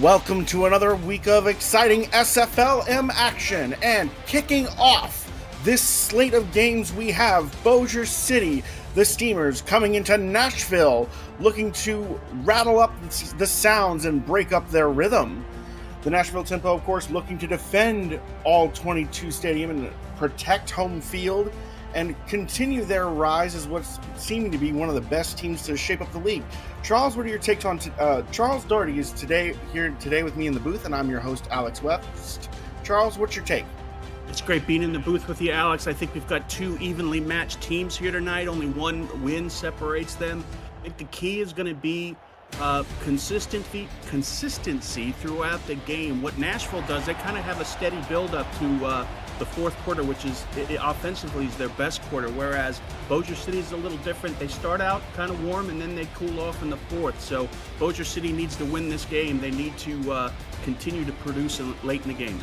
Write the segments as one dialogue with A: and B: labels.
A: Welcome to another week of exciting SFLM action, and kicking off this slate of games we have Bossier City, the Steamers, coming into Nashville, looking to rattle up the sounds and break up their rhythm. The Nashville Tempo, of course, looking to defend all 22 stadium and protect home field and continue their rise as what's seeming to be one of the best teams to shape up the league. Charles, what are your takes on Charles Doherty is here today with me in the booth, and I'm your host, Alex West. Charles, what's your take?
B: It's great being in the booth with you, Alex. I think we've got two evenly matched teams here tonight. Only one win separates them. I think the key is going to be consistency throughout the game. What Nashville does, they kind of have a steady build-up to the fourth quarter, which is offensively is their best quarter, whereas Bossier City is a little different. They start out kind of warm and then they cool off in the fourth. So Bossier City needs to win this game. They need to continue to produce late in the game.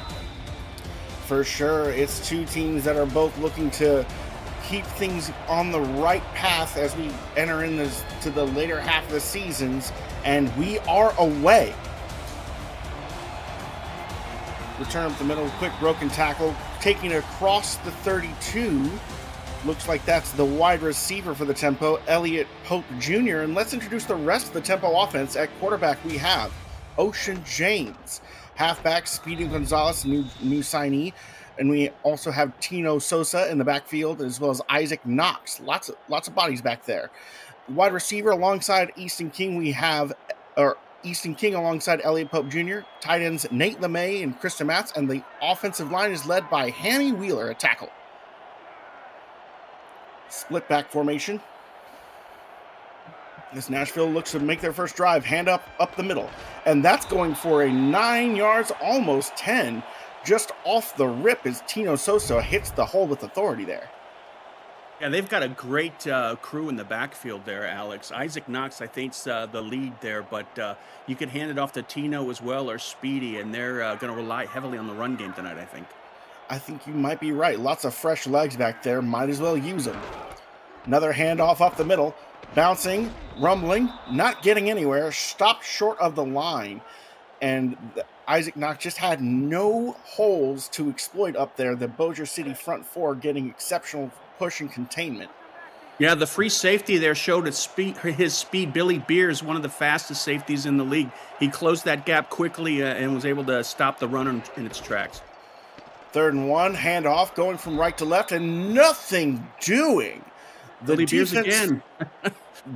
A: For sure, it's two teams that are both looking to keep things on the right path as we enter to the later half of the seasons, and we are away. Return up the middle, quick broken tackle, taking it across the 32. Looks like that's the wide receiver for the Tempo, Elliott Pope Jr. And let's introduce the rest of the Tempo offense. At quarterback, we have Ocean James. Halfback, Speedy Gonzalez, new signee. And we also have Tino Sosa in the backfield, as well as Isaac Knox. Lots of bodies back there. Wide receiver alongside Easton King, Easton King alongside Elliott Pope Jr., tight ends Nate LeMay and Krista Matz, and the offensive line is led by Hammy Wheeler at tackle. Split back formation. As Nashville looks to make their first drive, hand up the middle. And that's going for a 9 yards, almost 10. Just off the rip as Tino Sosa hits the hole with authority there.
B: Yeah, they've got a great crew in the backfield there, Alex. Isaac Knox, I think, is the lead there, but you can hand it off to Tino as well or Speedy, and they're going to rely heavily on the run game tonight, I think.
A: I think you might be right. Lots of fresh legs back there. Might as well use them. Another handoff up the middle. Bouncing, rumbling, not getting anywhere. Stopped short of the line. And Isaac Knox just had no holes to exploit up there. The Bossier City front four getting exceptional push and containment.
B: Yeah, the free safety there showed his speed. Billy Beers, one of the fastest safeties in the league. He closed that gap quickly and was able to stop the run in its tracks.
A: 3rd and 1, handoff, going from right to left, and nothing doing.
B: Billy Beers again.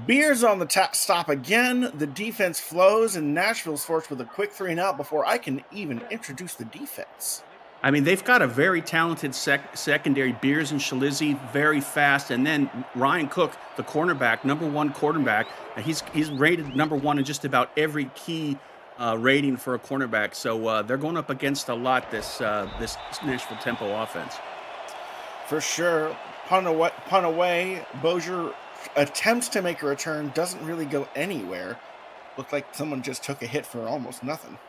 A: Beers on the stop again. The defense flows, and Nashville's forced with a quick 3-and-out before I can even introduce the defense.
B: I mean, they've got a very talented secondary. Beers and Shalizzi, very fast. And then Ryan Cook, the cornerback, number one cornerback. He's rated number one in just about every key rating for a cornerback. So they're going up against a lot, this Nashville Tempo offense.
A: For sure. Punt away. Bossier attempts to make a return, doesn't really go anywhere. Looked like someone just took a hit for almost nothing.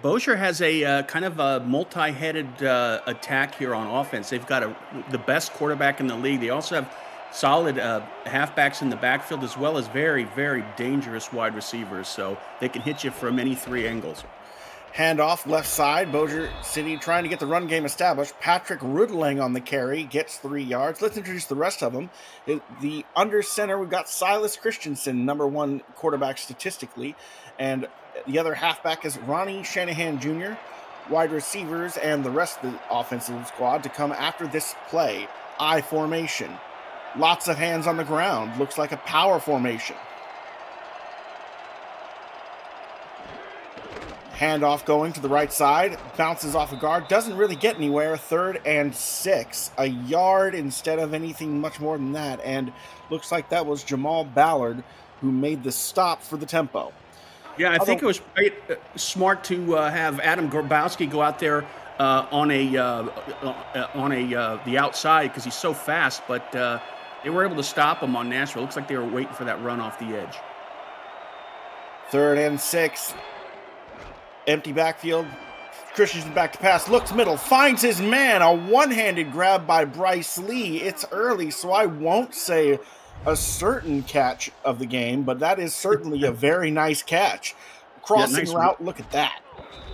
B: Bossier has a kind of a multi-headed attack here on offense. They've got the best quarterback in the league. They also have solid halfbacks in the backfield, as well as very, very dangerous wide receivers. So they can hit you from any three angles.
A: Handoff left side. Bossier City trying to get the run game established. Patrick Rudling on the carry, gets 3 yards. Let's introduce the rest of them. The under center, we've got Silas Christensen, number one quarterback statistically. And the other halfback is Ronnie Shanahan Jr. Wide receivers and the rest of the offensive squad to come after this play. I formation. Lots of hands on the ground. Looks like a power formation. Handoff going to the right side. Bounces off a guard. Doesn't really get anywhere. 3rd and 6. A yard instead of anything much more than that. And looks like that was Jamal Ballard who made the stop for the Tempo.
B: Yeah, I think it was smart to have Adam Grabowski go out there on the outside because he's so fast, but they were able to stop him on Nashville. Looks like they were waiting for that run off the edge.
A: 3rd and 6. Empty backfield. Christensen back to pass. Looks middle. Finds his man. A one-handed grab by Bryce Lee. It's early, so I won't say a certain catch of the game, but that is certainly a very nice catch. crossing
B: nice.
A: route. Look at that.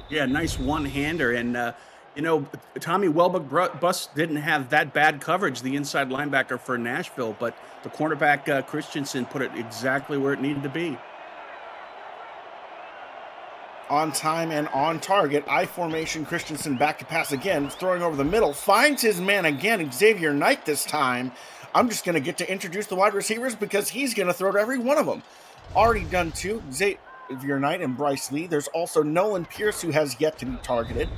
B: Yeah, nice one-hander. And, Tommy Welbeck-Bus didn't have that bad coverage, the inside linebacker for Nashville, but the cornerback Christensen put it exactly where it needed to be.
A: On time and on target. I formation. Christensen back to pass again. Throwing over the middle. Finds his man again. Xavier Knight this time. I'm just going to get to introduce the wide receivers because he's going to throw to every one of them. Already done two. Xavier Knight and Bryce Lee. There's also Nolan Pierce, who has yet to be targeted.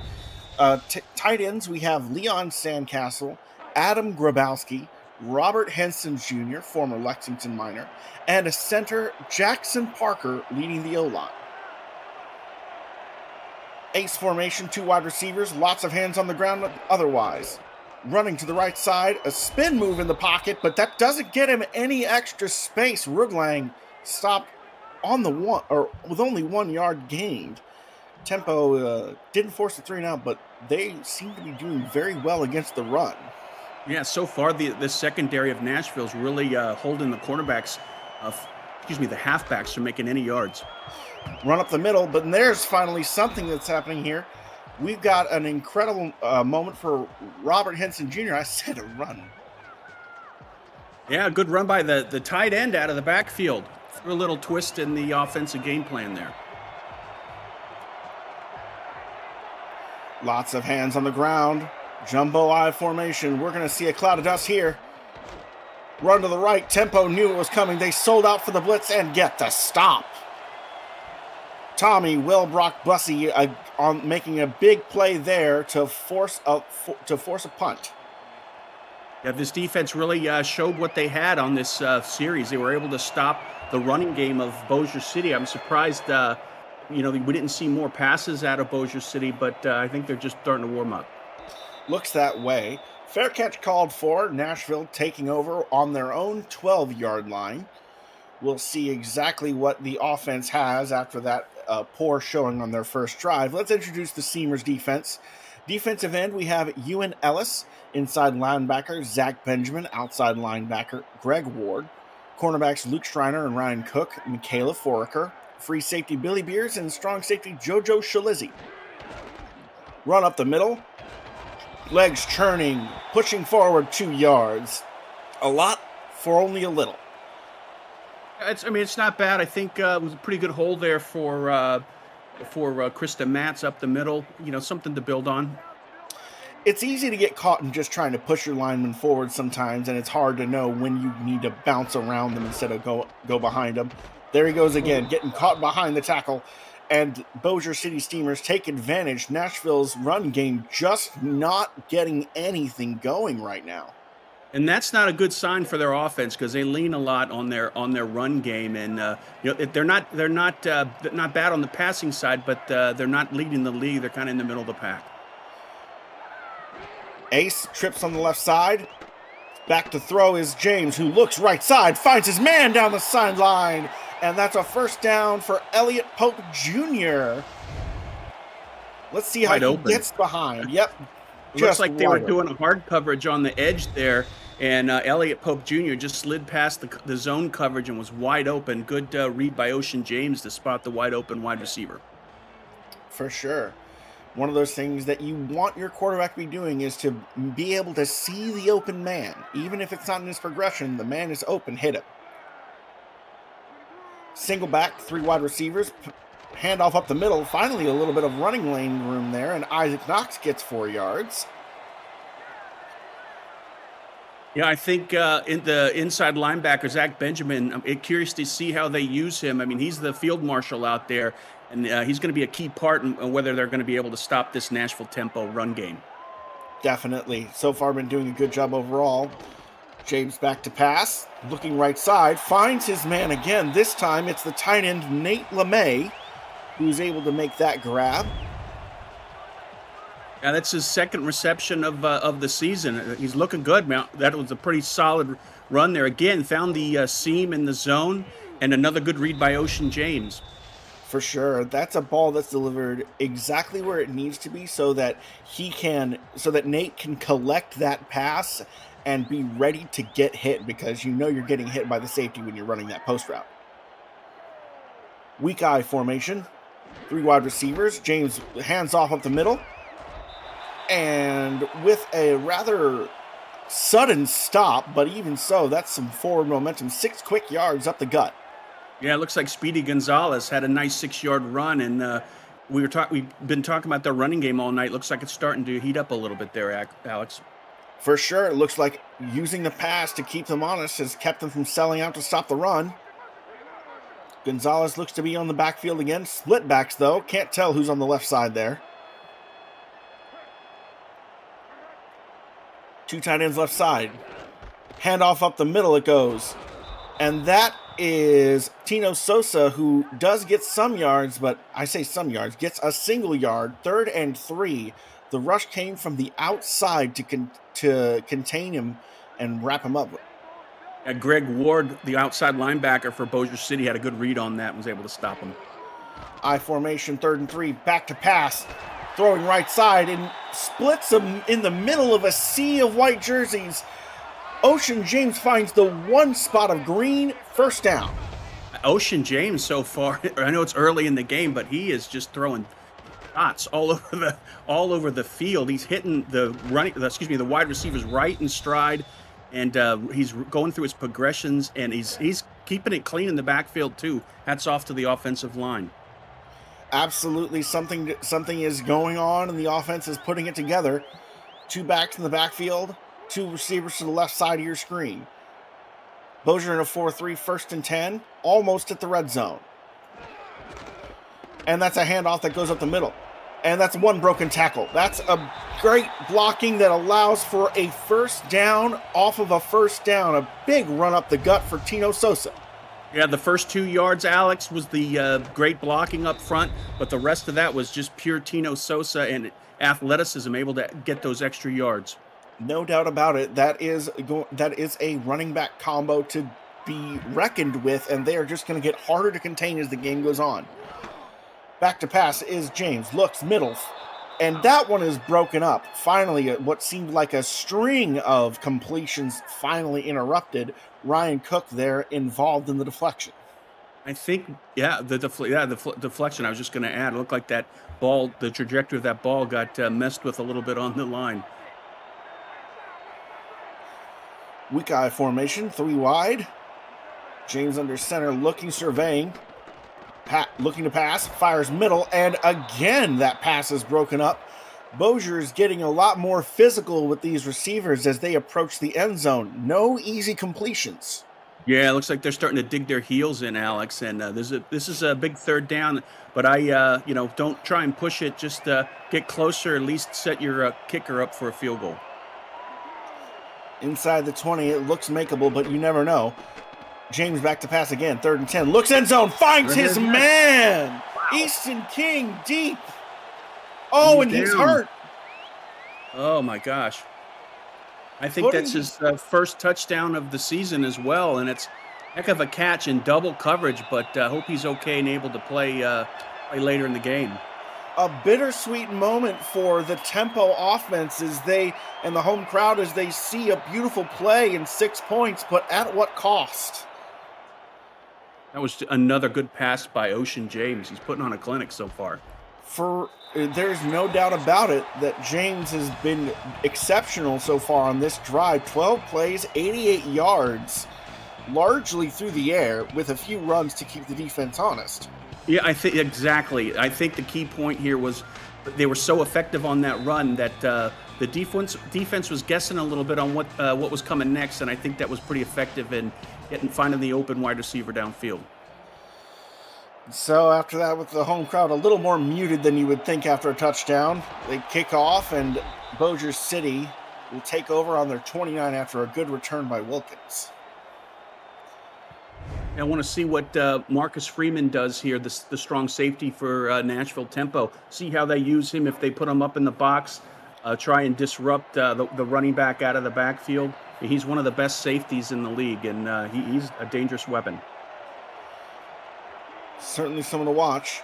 A: Tight ends, we have Leon Sandcastle, Adam Grabowski, Robert Henson Jr., former Lexington Miner, and a center, Jackson Parker, leading the O-line. Ace formation, two wide receivers, lots of hands on the ground otherwise. Running to the right side, a spin move in the pocket, but that doesn't get him any extra space. Ruglang stopped on the one, or with only 1 yard gained. Tempo didn't force the 3 and out, but they seem to be doing very well against the run.
B: Yeah, so far the secondary of Nashville's really holding the cornerbacks, the halfbacks from making any yards.
A: Run up the middle, but there's finally something that's happening here. We've got an incredible moment for Robert Henson Jr. I said a run.
B: Yeah, good run by the tight end out of the backfield. Threw a little twist in the offensive game plan there.
A: Lots of hands on the ground. Jumbo I formation. We're going to see a cloud of dust here. Run to the right. Tempo knew it was coming. They sold out for the blitz and get the stop. Tommy Bossier on making a big play there to force a punt.
B: Yeah, this defense really showed what they had on this series. They were able to stop the running game of Bossier City. I'm surprised, we didn't see more passes out of Bossier City, but I think they're just starting to warm up.
A: Looks that way. Fair catch called for. Nashville taking over on their own 12-yard line. We'll see exactly what the offense has after that poor showing on their first drive. Let's introduce the Seamers defense. Defensive end, we have Ewan Ellis. Inside linebacker, Zach Benjamin. Outside linebacker, Greg Ward. Cornerbacks, Luke Schreiner and Ryan Cook. Michaela Foraker. Free safety, Billy Beers. And strong safety, Jojo Shalizzi. Run up the middle. Legs churning. Pushing forward 2 yards. A lot for only a little.
B: It's not bad. I think it was a pretty good hold there for Krista Matz up the middle. Something to build on.
A: It's easy to get caught in just trying to push your linemen forward sometimes, and it's hard to know when you need to bounce around them instead of go behind them. There he goes again, getting caught behind the tackle, and Bossier City Steamers take advantage. Nashville's run game just not getting anything going right now.
B: And that's not a good sign for their offense because they lean a lot on their run game, and they're not bad on the passing side, but they're not leading the league. They're kind of in the middle of the pack.
A: Ace trips on the left side. Back to throw is James, who looks right side, finds his man down the sideline, and that's a first down for Elliott Pope Jr. Let's see how he gets behind. Yep.
B: It looks like they were doing a hard coverage on the edge there, and Elliott Pope Jr. just slid past the zone coverage and was wide open. Good read by Ocean James to spot the wide open wide receiver.
A: For sure. One of those things that you want your quarterback to be doing is to be able to see the open man. Even if it's not in his progression, the man is open, hit him. Single back, 3 wide receivers. Handoff up the middle. Finally, a little bit of running lane room there, and Isaac Knox gets 4 yards.
B: Yeah, I think in the inside linebacker, Zach Benjamin, I'm curious to see how they use him. I mean, he's the field marshal out there, and he's going to be a key part in whether they're going to be able to stop this Nashville tempo run game.
A: Definitely. So far, been doing a good job overall. James back to pass. Looking right side. Finds his man again. This time, it's the tight end, Nate LeMay, who's able to make that grab.
B: Yeah, that's his second reception of the season. He's looking good, man. That was a pretty solid run there. Again, found the seam in the zone, and another good read by Ocean James.
A: For sure. That's a ball that's delivered exactly where it needs to be so that Nate can collect that pass and be ready to get hit, because you're getting hit by the safety when you're running that post route. Weak eye formation. Three wide receivers. James hands off up the middle. And with a rather sudden stop, but even so, that's some forward momentum. 6 quick yards up the gut.
B: Yeah, it looks like Speedy Gonzalez had a nice 6-yard run, and we've been talking about their running game all night. Looks like it's starting to heat up a little bit there, Alex.
A: For sure, it looks like using the pass to keep them honest has kept them from selling out to stop the run. Gonzalez looks to be on the backfield again. Split backs, though. Can't tell who's on the left side there. 2 tight ends left side. Handoff up the middle it goes. And that is Tino Sosa, who does get some yards, but I say some yards, gets a single yard, 3rd and 3. The rush came from the outside to contain him and wrap him up.
B: Greg Ward, the outside linebacker for Bossier City, had a good read on that and was able to stop him.
A: I formation, 3rd and 3, back to pass. Throwing right side and splits them in the middle of a sea of white jerseys. Ocean James finds the one spot of green, 1st down.
B: Ocean James so far, I know it's early in the game, but he is just throwing shots all over the field. He's hitting the wide receivers right in stride, and he's going through his progressions, and he's keeping it clean in the backfield too. Hats off to the offensive line.
A: Absolutely, something is going on, and the offense is putting it together. 2 backs in the backfield, 2 receivers to the left side of your screen. Bossier in a 4-3, 1st and 10, almost at the red zone. And that's a handoff that goes up the middle. And that's 1 broken tackle. That's a great blocking that allows for a 1st down off of a 1st down. A big run up the gut for Tino Sosa.
B: Yeah, the first 2 yards, Alex, was the great blocking up front, but the rest of that was just pure Tino Sosa and athleticism, able to get those extra yards.
A: No doubt about it. That is a running back combo to be reckoned with, and they are just going to get harder to contain as the game goes on. Back to pass is James. Looks middle, and that one is broken up. Finally, what seemed like a string of completions finally interrupted. Ryan Cook there involved in the deflection.
B: I think, the deflection. I was just going to add. It looked like that ball, the trajectory of that ball got messed with a little bit on the line.
A: Weak eye formation, 3 wide. James under center, looking, surveying. Looking to pass, fires middle, and again that pass is broken up. Bossier is getting a lot more physical with these receivers as they approach the end zone. No easy completions.
B: Yeah, it looks like they're starting to dig their heels in, Alex, and this is a big 3rd down, but I don't try and push it, just get closer, at least set your kicker up for a field goal.
A: Inside the 20, it looks makeable, but you never know. James back to pass again, 3rd and 10. Looks end zone, finds his man! Wow. Easton King deep. Oh, and he's hurt.
B: Oh, my gosh. I think that's his first touchdown of the season as well, and it's a heck of a catch in double coverage, but I hope he's okay and able to play later in the game.
A: A bittersweet moment for the Tempo offense and the home crowd as they see a beautiful play and 6 points, but at what cost?
B: That was another good pass by Ocean James. He's putting on a clinic so far.
A: There's no doubt about it that James has been exceptional so far on this drive. 12 plays, 88 yards, largely through the air with a few runs to keep the defense honest.
B: Yeah, I think exactly. I think the key point here was they were so effective on that run that the defense was guessing a little bit on what was coming next, and I think that was pretty effective in finding the open wide receiver downfield.
A: So after that, with the home crowd a little more muted than you would think after a touchdown, they kick off, and Bossier City will take over on their 29 after a good return by Wilkins.
B: I want to see what Marcus Freeman does here, the strong safety for Nashville Tempo. See how they use him if they put him up in the box, try and disrupt the running back out of the backfield. He's one of the best safeties in the league, and he's a dangerous weapon.
A: Certainly someone to watch.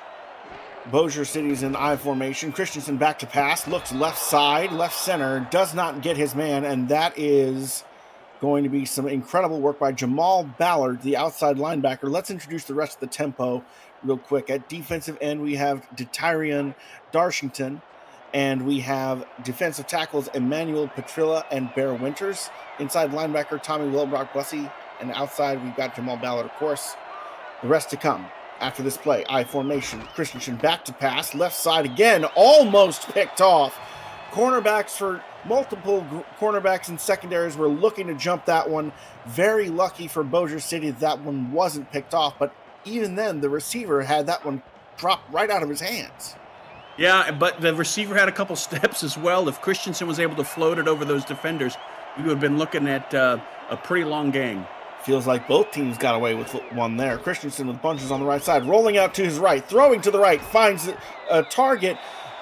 A: Bossier City's in I formation. Christensen back to pass, looks left side, left center, does not get his man, and that is going to be some incredible work by Jamal Ballard, the outside linebacker. Let's introduce the rest of the tempo real quick. At defensive end, we have Detyrion Darshington, and we have defensive tackles Emmanuel Petrilla and Bear Winters. Inside linebacker Tommy Wilbrock Bussy, and outside we've got Jamal Ballard, of course. The rest to come after this play. I formation. Christensen back to pass. Left side again. Almost picked off. Cornerbacks for multiple cornerbacks and secondaries were looking to jump that one. Very lucky for Bossier City that one wasn't picked off. But even then, the receiver had that one drop right out of his hands.
B: Yeah, but the receiver had a couple steps as well. If Christensen was able to float it over those defenders, we would have been looking at a pretty long game.
A: Feels like both teams got away with one there. Christensen with bunches on the right side, rolling out to his right, throwing to the right, finds a target,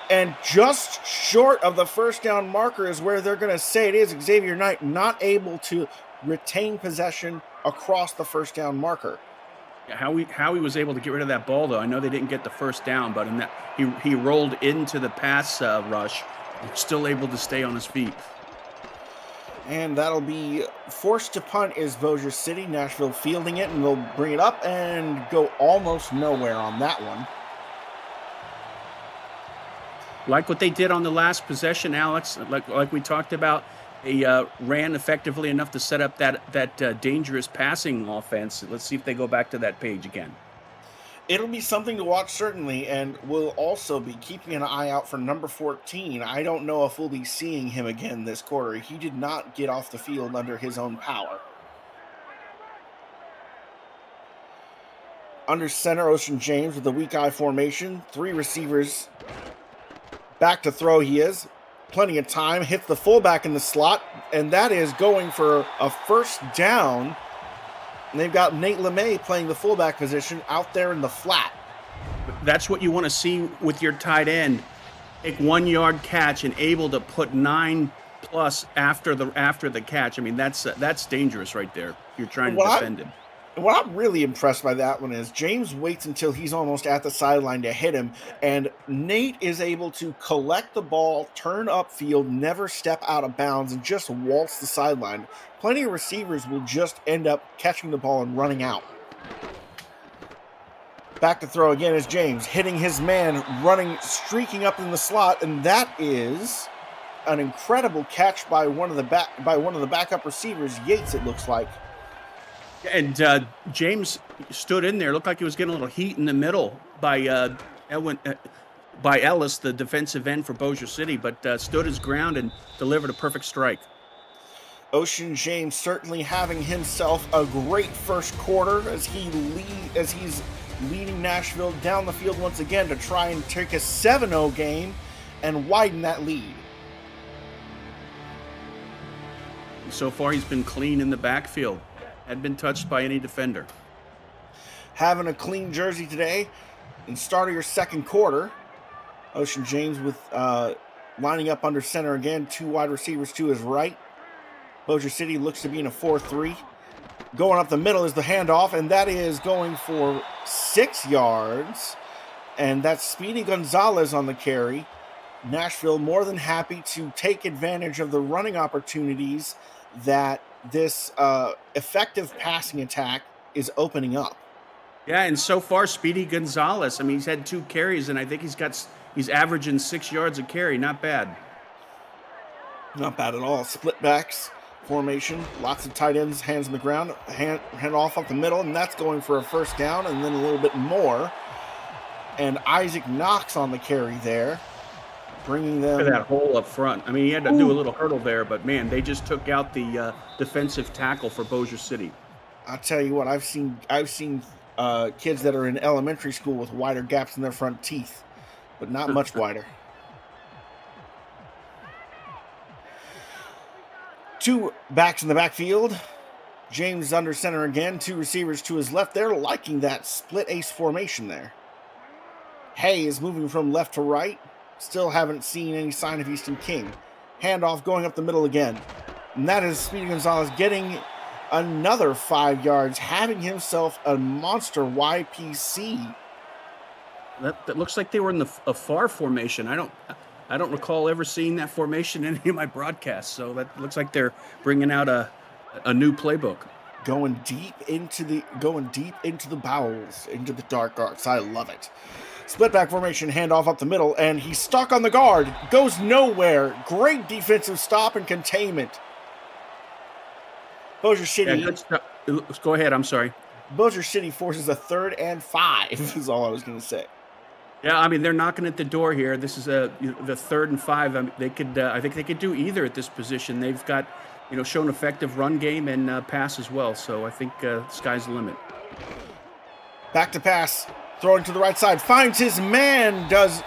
A: and just short of the first down marker is where they're going to say it is. Xavier Knight not able to retain possession across the first down marker.
B: How he was able to get rid of that ball, though. I know they didn't get the first down, but in that he rolled into the pass rush, still able to stay on his feet.
A: And that'll be forced to punt is Bossier City. Nashville fielding it, and they'll bring it up and go almost nowhere on that one.
B: Like what they did on the last possession, Alex, like we talked about, they ran effectively enough to set up that dangerous passing offense. Let's see if they go back to that page again.
A: It'll be something to watch, certainly, and we'll also be keeping an eye out for number 14. I don't know if we'll be seeing him again this quarter. He did not get off the field under his own power. Under center, Ocean James with the weak eye formation. 3 receivers. Back to throw he is. Plenty of time. Hits the fullback in the slot, and that is going for a first down. And they've got Nate LeMay playing the fullback position out there in the flat.
B: That's what you want to see with your tight end. Take 1 yard catch and able to put 9+ after the catch. I mean, that's dangerous right there. You're trying to defend him.
A: What I'm really impressed by that one is James waits until he's almost at the sideline to hit him, and Nate is able to collect the ball, turn upfield, never step out of bounds, and just waltz the sideline. Plenty of receivers will just end up catching the ball and running out. Back to throw again is James, hitting his man, streaking up in the slot, and that is an incredible catch by one of the backup receivers, Yates, it looks like.
B: And James stood in there. Looked like he was getting a little heat in the middle by Ellis, the defensive end for Bossier City, but stood his ground and delivered a perfect strike.
A: Ocean James certainly having himself a great first quarter as he's leading Nashville down the field once again to try and take a 7-0 game and widen that lead.
B: So far, he's been clean in the backfield. Hadn't been touched by any defender.
A: Having a clean jersey today and start of your second quarter. Ocean James with lining up under center again. 2 wide receivers to his right. Bossier City looks to be in a 4-3. Going up the middle is the handoff, and that is going for 6 yards. And that's Speedy Gonzalez on the carry. Nashville more than happy to take advantage of the running opportunities that this effective passing attack is opening up.
B: Yeah, and so far, Speedy Gonzalez, I mean, he's had 2 carries, and I think he's averaging 6 yards a carry. Not bad.
A: Not bad at all. Split backs formation, lots of tight ends, hands on the ground, hand off up the middle, and that's going for a first down, and then a little bit more. And Isaac Knox on the carry there, bringing them...
B: Look at that hole up front. I mean, he had to do a little hurdle there, but man, they just took out the defensive tackle for Bossier City.
A: I'll tell you what, I've seen kids that are in elementary school with wider gaps in their front teeth, but not much wider. 2 backs in the backfield. James under center again. 2 receivers to his left. They're liking that split ace formation there. Hay is moving from left to right. Still haven't seen any sign of Easton King. Handoff going up the middle again. And that is Speedy Gonzalez getting another 5 yards, having himself a monster YPC.
B: That looks like they were in a far formation. I don't recall ever seeing that formation in any of my broadcasts. So that looks like they're bringing out a a new playbook.
A: Going deep into the bowels, into the dark arts. I love it. Split back formation, handoff up the middle, and he's stuck on the guard. Goes nowhere. Great defensive stop and containment. Bossier City.
B: Yeah, go ahead. I'm sorry.
A: Bossier City forces a 3rd and 5. Is all I was going to say.
B: Yeah, I mean they're knocking at the door here. This is the 3rd and 5. I mean, they could. I think they could do either at this position. They've got, shown effective run game and pass as well. So I think sky's the limit.
A: Back to pass, throwing to the right side, finds his man. Does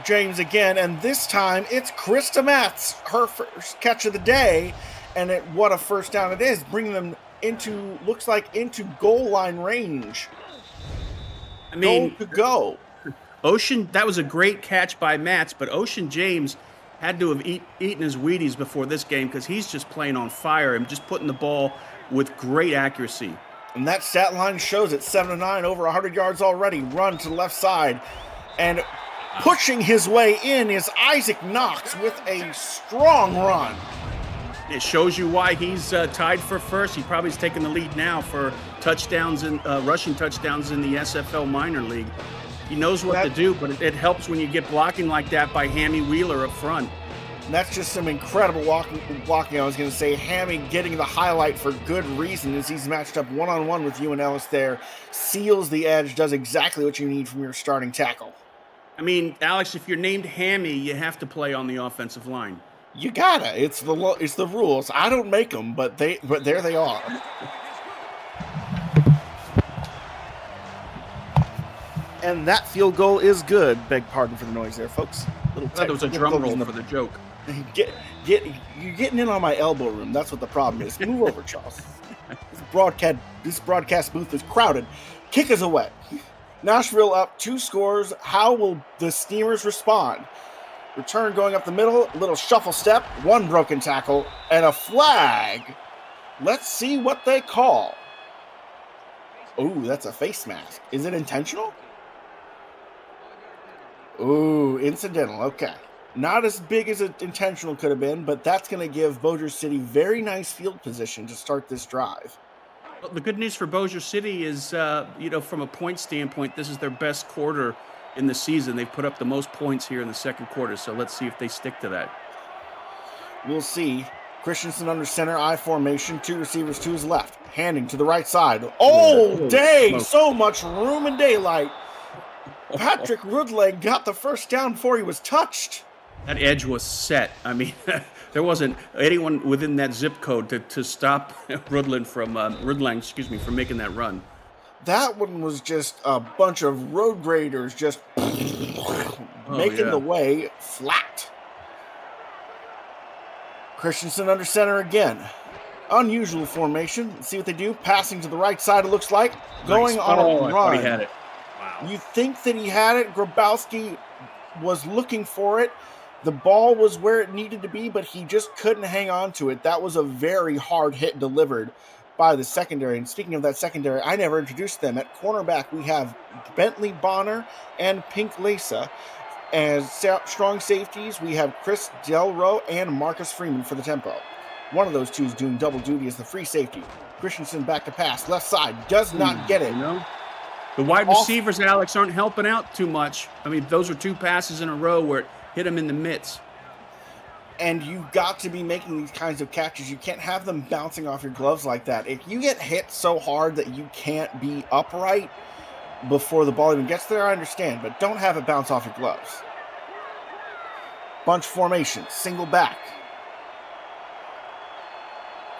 A: James again, and this time it's Krista Matz, her first catch of the day, and what a first down it is, bringing them into goal line range.
B: I mean,
A: goal to go.
B: Ocean, that was a great catch by Matz, but Ocean James had to have eaten his Wheaties before this game because he's just playing on fire and just putting the ball with great accuracy.
A: And that stat line shows it, 7-9, over 100 yards already. Run to the left side, and pushing his way in is Isaac Knox with a strong run.
B: It shows you why he's tied for first. He probably is taking the lead now for touchdowns and rushing touchdowns in the SFL minor league. He knows what to do, but it helps when you get blocking like that by Hammy Wheeler up front.
A: That's just some incredible blocking. I was going to say Hammy getting the highlight for good reason as he's matched up one-on-one with Ewan Ellis there. Seals the edge, does exactly what you need from your starting tackle.
B: I mean, Alex, if you're named Hammy, you have to play on the offensive line.
A: You gotta. It's the rules. I don't make them, but there they are. And that field goal is good. Beg pardon for the noise there, folks.
B: I thought it was a drum roll for the joke.
A: You're getting in on my elbow room. That's what the problem is. Move over, Charles. This broadcast booth is crowded. Kick is away. Nashville up 2 scores. How will the Steamers respond? Return going up the middle. Little shuffle step. 1 broken tackle. And a flag. Let's see what they call. Ooh, that's a face mask. Is it intentional? Ooh, incidental. Okay. Not as big as it intentional could have been, but that's going to give Bossier City very nice field position to start this drive.
B: Well, the good news for Bossier City is, from a point standpoint, this is their best quarter in the season. They've put up the most points here in the second quarter, so let's see if they stick to that.
A: We'll see. Christensen under center, I formation, 2 receivers to his left, handing to the right side. Oh, day! So much room and daylight. Patrick Rudlang got the first down before he was touched.
B: That edge was set. I mean, there wasn't anyone within that zip code to stop Rudlang from making that run.
A: That one was just a bunch of road graders just making the way flat. Christensen under center again. Unusual formation. Let's see what they do. Passing to the right side, it looks like. Going on a run.
B: I thought he had it. Wow.
A: You think that he had it. Grabowski was looking for it. The ball was where it needed to be, but he just couldn't hang on to it. That was a very hard hit delivered by the secondary. And speaking of that secondary, I never introduced them. At cornerback, we have Bentley Bonner and Pink Lesa. As strong safeties, we have Chris Delro and Marcus Freeman for the tempo. One of those two is doing double duty as the free safety. Christensen back to pass. Left side does not get it.
B: The wide receivers, Alex, aren't helping out too much. I mean, those are 2 passes in a row where it hit him in the mitts.
A: And you got to be making these kinds of catches. You can't have them bouncing off your gloves like that. If you get hit so hard that you can't be upright before the ball even gets there, I understand, but don't have it bounce off your gloves. Bunch formation, single back.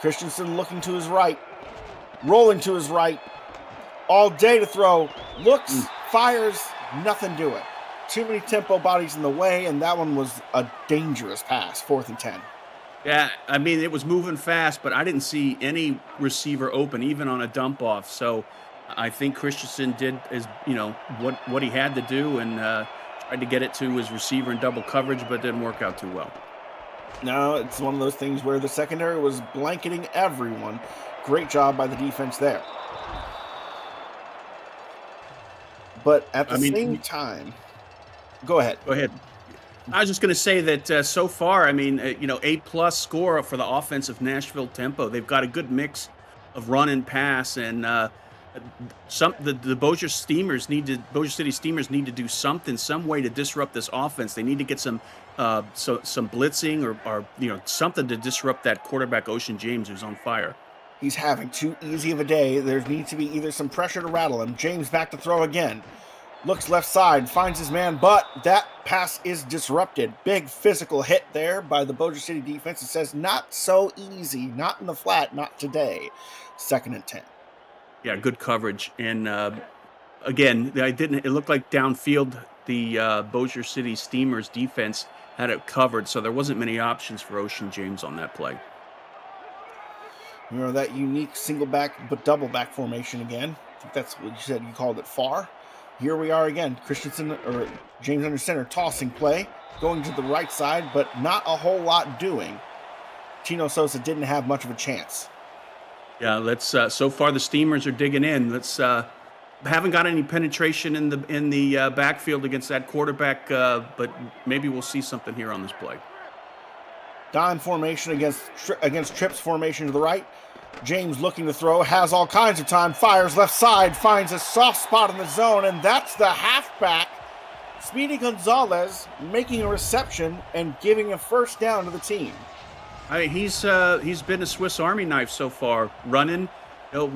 A: Christensen looking to his right, rolling to his right, all day to throw, looks, fires, nothing doing. Too many tempo bodies in the way, and that one was a dangerous pass, 4th and 10.
B: Yeah, I mean, it was moving fast, but I didn't see any receiver open, even on a dump off. So I think Christensen did what he had to do and tried to get it to his receiver in double coverage, but didn't work out too well.
A: No, it's one of those things where the secondary was blanketing everyone. Great job by the defense there. But at the same time, go ahead.
B: Go ahead. I was just going to say that so far, I mean, A+ score for the offensive Nashville tempo. They've got a good mix of run and pass, and the Bossier City Steamers need to do something, some way to disrupt this offense. They need to get some blitzing or something to disrupt that quarterback Ocean James, who's on fire.
A: He's having too easy of a day. There needs to be either some pressure to rattle him. James back to throw again. Looks left side, finds his man, but that pass is disrupted. Big physical hit there by the Bossier City defense. It says, not so easy, not in the flat, not today. 2nd and 10.
B: Yeah, good coverage. And again, it looked like downfield the Bossier City Steamers defense had it covered, so there wasn't many options for Ocean James on that play.
A: You know, that unique single back but double back formation again. I think that's what you said, you called it far. Here we are again. James under center, tossing play, going to the right side, but not a whole lot doing. Tino Sosa didn't have much of a chance.
B: Yeah, so far the Steamers are digging in. Haven't got any penetration in the backfield against that quarterback, but maybe we'll see something here on this play.
A: Dime formation against trips formation to the right. James looking to throw, has all kinds of time, fires left side, finds a soft spot in the zone, and that's the halfback, Speedy Gonzalez, making a reception and giving a first down to the team.
B: I mean, he's been a Swiss Army knife so far, running,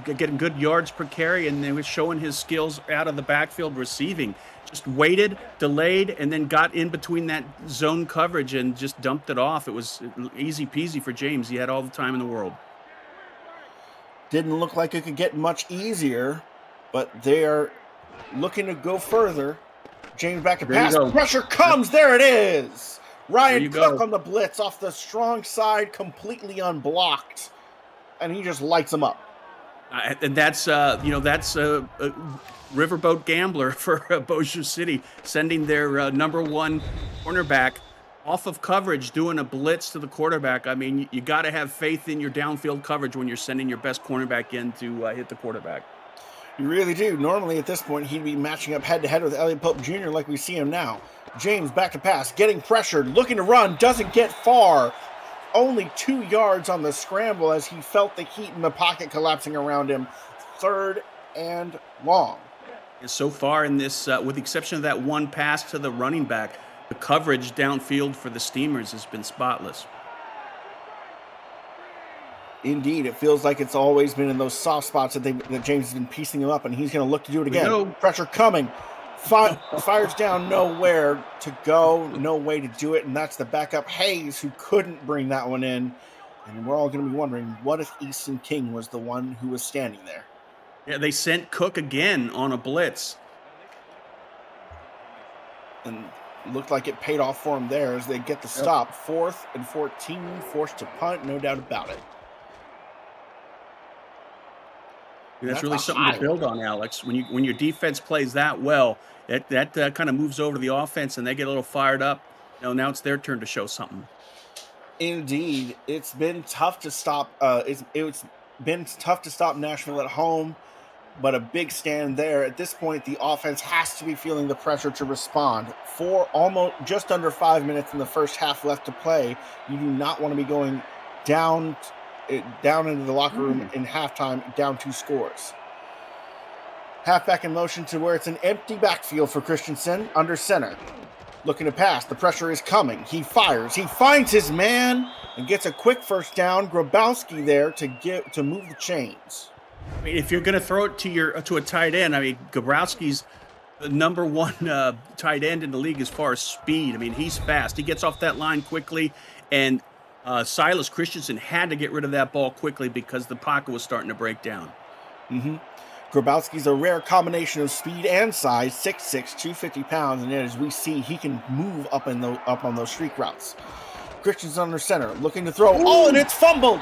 B: getting good yards per carry, and then was showing his skills out of the backfield receiving. Just waited, delayed, and then got in between that zone coverage and just dumped it off. It was easy peasy for James. He had all the time in the world.
A: Didn't look like it could get much easier, but they are looking to go further. James back to pass. Pressure comes. There it is. Ryan Cook on the blitz off the strong side, completely unblocked, and he just lights him up.
B: And that's a riverboat gambler for Bossier City, sending their number one cornerback off of coverage, doing a blitz to the quarterback. I mean, you got to have faith in your downfield coverage when you're sending your best cornerback in to hit the quarterback.
A: You really do. Normally at this point, he'd be matching up head-to-head with Elliott Pope Jr. like we see him now. James back to pass, getting pressured, looking to run, doesn't get far. Only 2 yards on the scramble as he felt the heat in the pocket collapsing around him. 3rd and long.
B: So far in this, with the exception of that one pass to the running back, the coverage downfield for the Steamers has been spotless.
A: Indeed, it feels like it's always been in those soft spots that James has been piecing them up, and he's going to look to do it again. Pressure coming. Fires down, nowhere to go, no way to do it, and that's the backup Hayes who couldn't bring that one in. And we're all going to be wondering, what if Easton King was the one who was standing there?
B: Yeah, they sent Cook again on a blitz.
A: And looked like it paid off for him there as they get the stop. 4th and 14, forced to punt, no doubt about it.
B: That's really something to build on, Alex. When your defense plays that well, that kind of moves over the offense, and they get a little fired up. Now it's their turn to show something.
A: Indeed, it's been tough to stop. It's been tough to stop Nashville at home, but a big stand there. At this point, the offense has to be feeling the pressure to respond. For almost just under 5 minutes in the first half left to play, you do not want to be going down into the locker room in halftime, down 2 scores. Halfback in motion to where it's an empty backfield for Christensen, under center. Looking to pass, the pressure is coming. He fires, he finds his man, and gets a quick first down. Grabowski there to move the chains.
B: I mean, if you're going to throw it to a tight end, I mean, Grabowski's the number one tight end in the league as far as speed. I mean, he's fast. He gets off that line quickly, and Silas Christensen had to get rid of that ball quickly because the pocket was starting to break down.
A: Mm-hmm. Grabowski's a rare combination of speed and size, 6'6", 250 pounds, and as we see, he can move up on those streak routes. Christensen under center, looking to throw. Oh, and it's fumbled!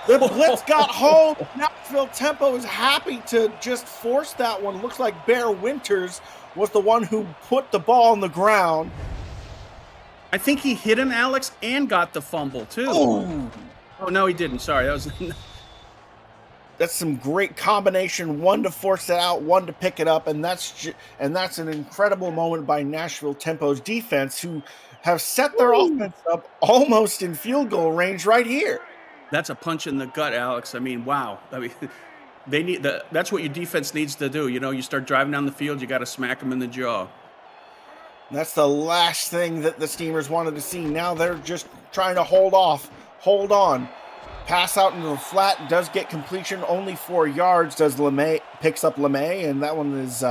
A: The blitz got home. Nashville Tempo is happy to just force that one. Looks like Bear Winters was the one who put the ball on the ground.
B: I think he hit him, Alex, and got the fumble, too.
A: Oh,
B: no, he didn't. Sorry.
A: That's some great combination. One to force it out, one to pick it up, and that's an incredible moment by Nashville Tempo's defense, who have set their offense up almost in field goal range right here.
B: That's a punch in the gut, Alex. I mean, wow. I mean, that's what your defense needs to do. You know, you start driving down the field, you got to smack them in the jaw.
A: That's the last thing that the Steamers wanted to see. Now they're just trying to hold on. Pass out into the flat, does get completion, only 4 yards. Picks up LeMay, and that one is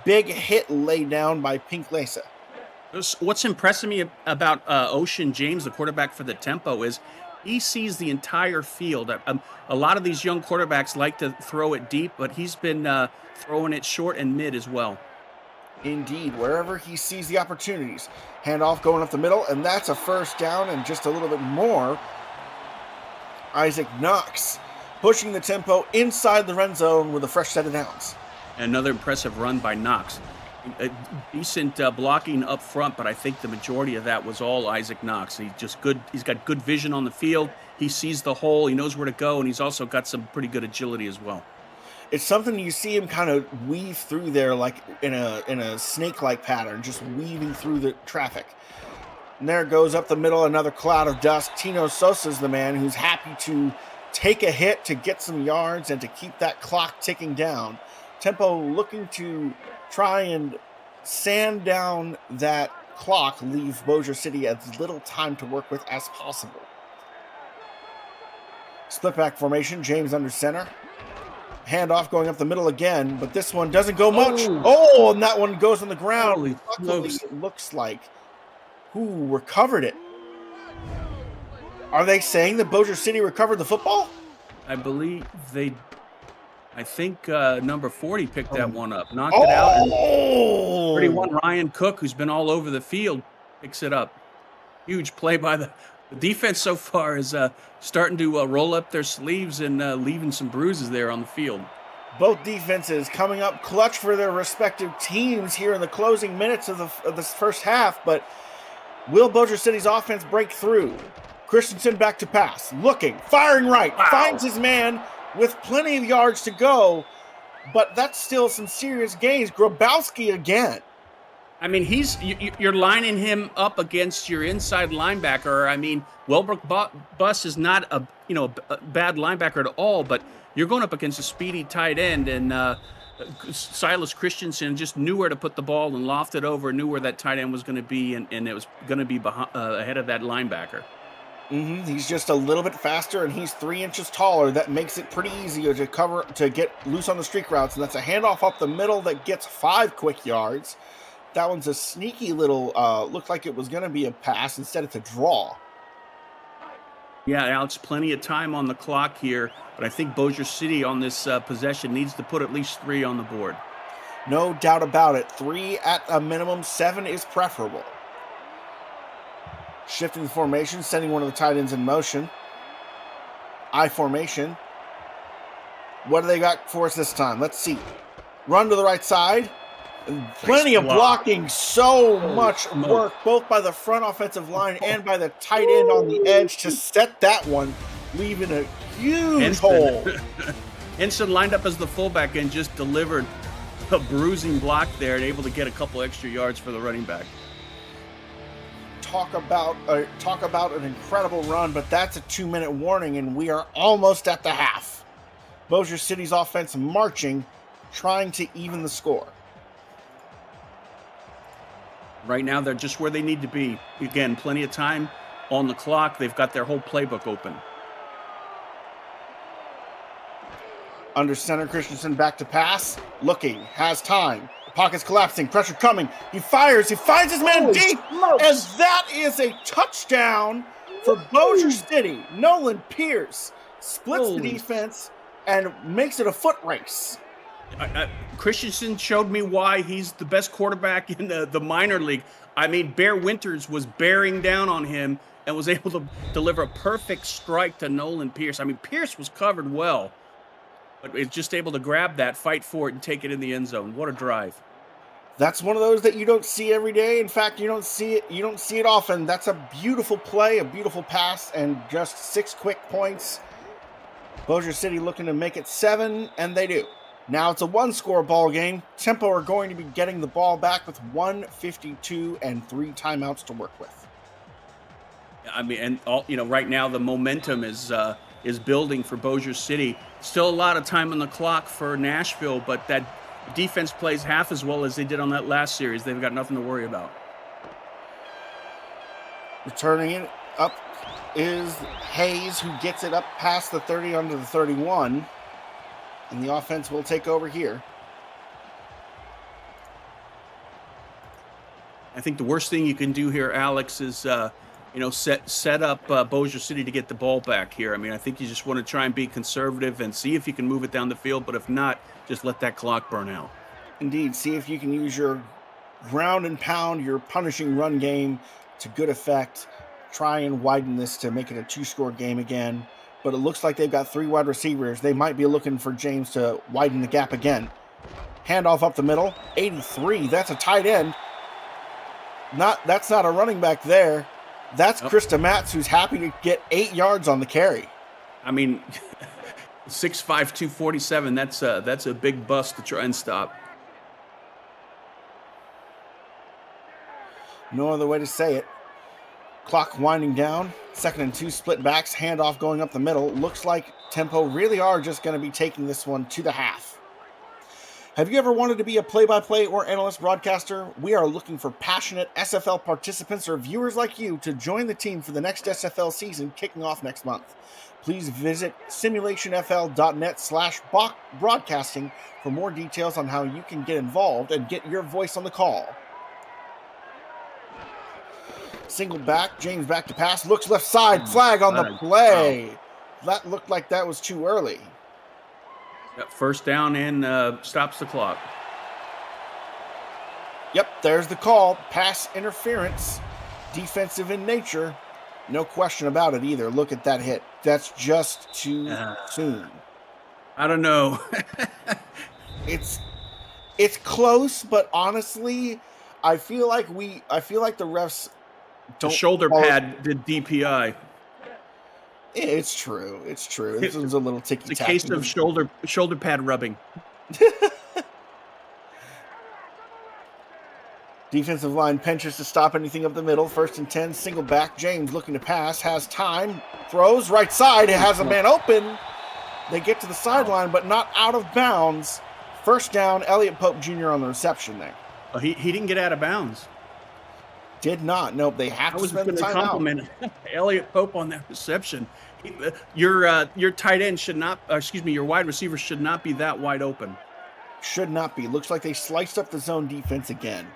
A: big hit laid down by Pink Lesa.
B: What's impressing me about Ocean James, the quarterback for the Tempo, is he sees the entire field. A lot of these young quarterbacks like to throw it deep, but he's been throwing it short and mid as well.
A: Indeed, wherever he sees the opportunities. Handoff going up the middle, and that's a first down and just a little bit more. Isaac Knox pushing the Tempo inside the red zone with a fresh set of downs.
B: Another impressive run by Knox. A decent blocking up front, but I think the majority of that was all Isaac Knox. He's got good vision on the field. He sees the hole. He knows where to go, and he's also got some pretty good agility as well.
A: It's something you see him kind of weave through there like in a snake-like pattern, just weaving through the traffic. And there it goes up the middle, another cloud of dust. Tino Sosa's the man who's happy to take a hit to get some yards and to keep that clock ticking down. Tempo looking to try and sand down that clock, leave Bossier City as little time to work with as possible. Split back formation, James under center. Handoff going up the middle again, but this one doesn't go much. Oh, and that one goes on the ground. Luckily, it looks like recovered it. Are they saying that Bossier City recovered the football?
B: I believe they. I think number 40 picked that one up, knocked it out. And 31 Ryan Cook, who's been all over the field, picks it up. Huge play by the defense so far is starting to roll up their sleeves and leaving some bruises there on the field.
A: Both defenses coming up clutch for their respective teams here in the closing minutes of the first half, but will Bossier City's offense break through? Christensen back to pass, looking, firing right, finds his man with plenty of yards to go, but that's still some serious gains. Grabowski again.
B: I mean, you're lining him up against your inside linebacker. I mean, Wellbrook Buss is not a bad linebacker at all, but you're going up against a speedy tight end, and Silas Christensen just knew where to put the ball and lofted over, knew where that tight end was going to be, and it was going to be ahead of that linebacker.
A: He's just a little bit faster, and he's 3 inches taller. That makes it pretty easy to get loose on the streak routes, and that's a handoff up the middle that gets 5 quick yards. That one's a sneaky little, looked like it was going to be a pass. Instead, it's a draw.
B: Yeah, Alex, plenty of time on the clock here, but I think Bossier City on this possession needs to put at least 3 on the board.
A: No doubt about it. 3 at a minimum, 7 is preferable. Shifting the formation, sending one of the tight ends in motion. I formation. What do they got for us this time? Let's see. Run to the right side. Plenty of blocking, so much work, both by the front offensive line and by the tight end on the edge to set that one, leaving a huge hole.
B: Henson lined up as the fullback and just delivered a bruising block there and able to get a couple extra yards for the running back.
A: Talk about an incredible run, but that's a 2-minute warning, and we are almost at the half. Bossier City's offense marching, trying to even the score.
B: Right now, they're just where they need to be. Again, plenty of time on the clock. They've got their whole playbook open.
A: Under center, Christensen back to pass. Looking, has time. The pocket's collapsing, pressure coming. He fires, he finds his man deep. And that is a touchdown for Bossier City. Nolan Pierce splits the defense and makes it a foot race.
B: Christensen showed me why he's the best quarterback in the minor league. I mean, Bear Winters was bearing down on him and was able to deliver a perfect strike to Nolan Pierce. I mean, Pierce was covered well, but is just able to grab that, fight for it, and take it in the end zone. What a drive.
A: That's one of those that you don't see every day. In fact, you don't see it often. That's a beautiful play, a beautiful pass, and just 6 quick points. Bossier City looking to make it 7, and they do. Now it's a one-score ball game. Tempo are going to be getting the ball back with 1:52 and 3 timeouts to work with.
B: I mean, and right now the momentum is building for Bossier City. Still a lot of time on the clock for Nashville, but that defense plays half as well as they did on that last series. They've got nothing to worry about.
A: Returning it up is Hayes, who gets it up past the 30 onto the 31. And the offense will take over here.
B: I think the worst thing you can do here, Alex, is set up Bossier City to get the ball back here. I mean, I think you just want to try and be conservative and see if you can move it down the field. But if not, just let that clock burn out.
A: Indeed, see if you can use your ground and pound, your punishing run game to good effect. Try and widen this to make it a 2-score game again. But it looks like they've got 3 wide receivers. They might be looking for James to widen the gap again. Handoff up the middle. 83. That's a tight end. That's not a running back there. That's Krista Matz, who's happy to get 8 yards on the carry.
B: I mean, 6'5", 247. That's a big bust to try and stop.
A: No other way to say it. Clock winding down. 2nd and 2 split backs. Handoff going up the middle. Looks like Tempo really are just going to be taking this one to the half. Have you ever wanted to be a play-by-play or analyst broadcaster? We are looking for passionate SFL participants or viewers like you to join the team for the next SFL season kicking off next month. Please visit simulationfl.net/broadcasting for more details on how you can get involved and get your voice on the call. Single back, James back to pass, looks left side, flag on the play. That looked like that was too early.
B: First down and stops the clock.
A: Yep, there's the call. Pass interference, defensive in nature. No question about it either. Look at that hit. That's just too soon.
B: I don't know.
A: It's close, but honestly, I feel like the refs don't.
B: The shoulder pad did DPI.
A: It's true. This one's a little ticky-tacky.
B: It's a case of shoulder pad rubbing.
A: Defensive line pinches to stop anything up the middle. 1st and 10, single back. James looking to pass, has time, throws right side. It has a man open. They get to the sideline, but not out of bounds. First down, Elliott Pope Jr. on the reception there.
B: Oh, he didn't get out of bounds.
A: Did not. Nope, they have to spend the time out. I was going to
B: compliment Elliott Pope on that reception. Your tight end should not, your wide receiver should not be that wide open.
A: Should not be. Looks like they sliced up the zone defense again.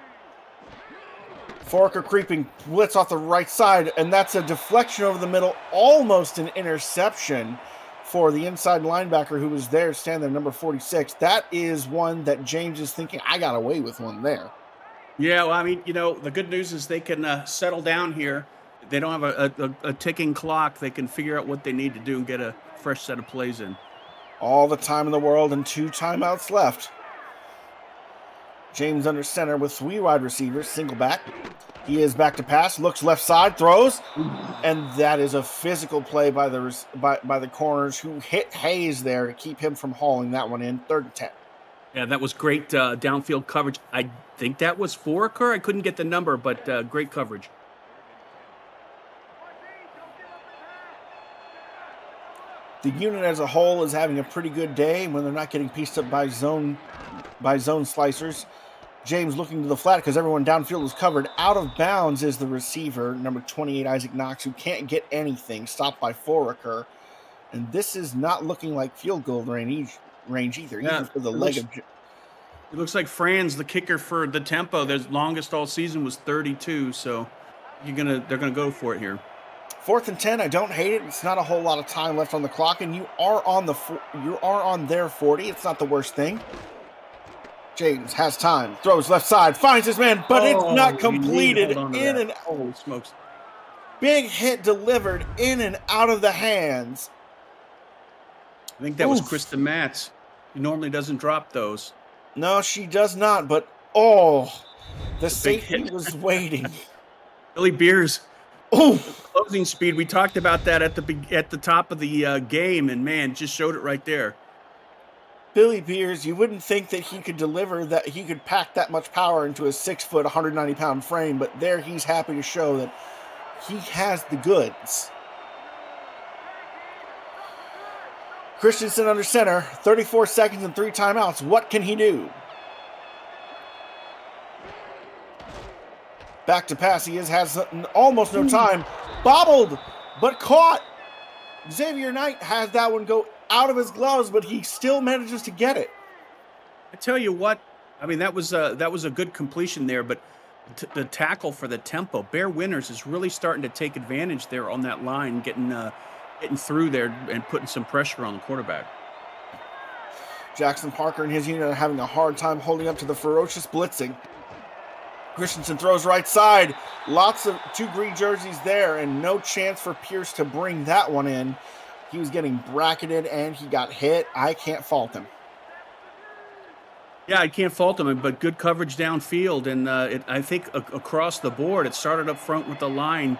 A: Foraker creeping, blitz off the right side, and that's a deflection over the middle, almost an interception for the inside linebacker who was there, standing there, number 46. That is one that James is thinking, I got away with one there.
B: Yeah, well, I mean, the good news is they can settle down here. They don't have a ticking clock. They can figure out what they need to do and get a fresh set of plays in.
A: All the time in the world and 2 timeouts left. James under center with 3 wide receivers, single back. He is back to pass, looks left side, throws, and that is a physical play by the corners who hit Hayes there to keep him from hauling that one in. 3rd and 10.
B: Yeah, that was great downfield coverage. I think that was Foraker. I couldn't get the number, but great coverage.
A: The unit as a whole is having a pretty good day when they're not getting pieced up by zone slicers. James looking to the flat because everyone downfield is covered. Out of bounds is the receiver, number 28, Isaac Knox, who can't get anything. Stopped by Foraker. And this is not looking like field goal range either, even for the leg of...
B: It looks like Franz, the kicker for the Tempo, their longest all season was 32, so they're gonna go for it here.
A: 4th and 10, I don't hate it. It's not a whole lot of time left on the clock, and you are on their 40. It's not the worst thing. James has time, throws left side, finds his man, but it's not completed. In and
B: holy smokes!
A: Big hit delivered in and out of the hands.
B: I think that was Krista Matz. He normally doesn't drop those.
A: No, she does not. But the safety was waiting.
B: Billy Beers. Closing speed. We talked about that at the top of the game, and man, just showed it right there.
A: Billy Beers, you wouldn't think that he could deliver, that he could pack that much power into a 6 foot, 190-pound frame, but there he's happy to show that he has the goods. Christensen under center, 34 seconds and 3 timeouts. What can he do? Back to pass. He has almost no time. Bobbled, but caught. Xavier Knight has that one go out of his gloves, but he still manages to get it.
B: I tell you what, I mean, that was a good completion there, but the tackle for the tempo, Bear Winters is really starting to take advantage there on that line, getting through there and putting some pressure on the quarterback.
A: Jackson Parker and his unit are having a hard time holding up to the ferocious blitzing. Christensen throws right side. Lots of 2 green jerseys there, and no chance for Pierce to bring that one in. He was getting bracketed, and he got hit. I can't fault him.
B: Yeah, I can't fault him, but good coverage downfield, and I think across the board, it started up front with the line,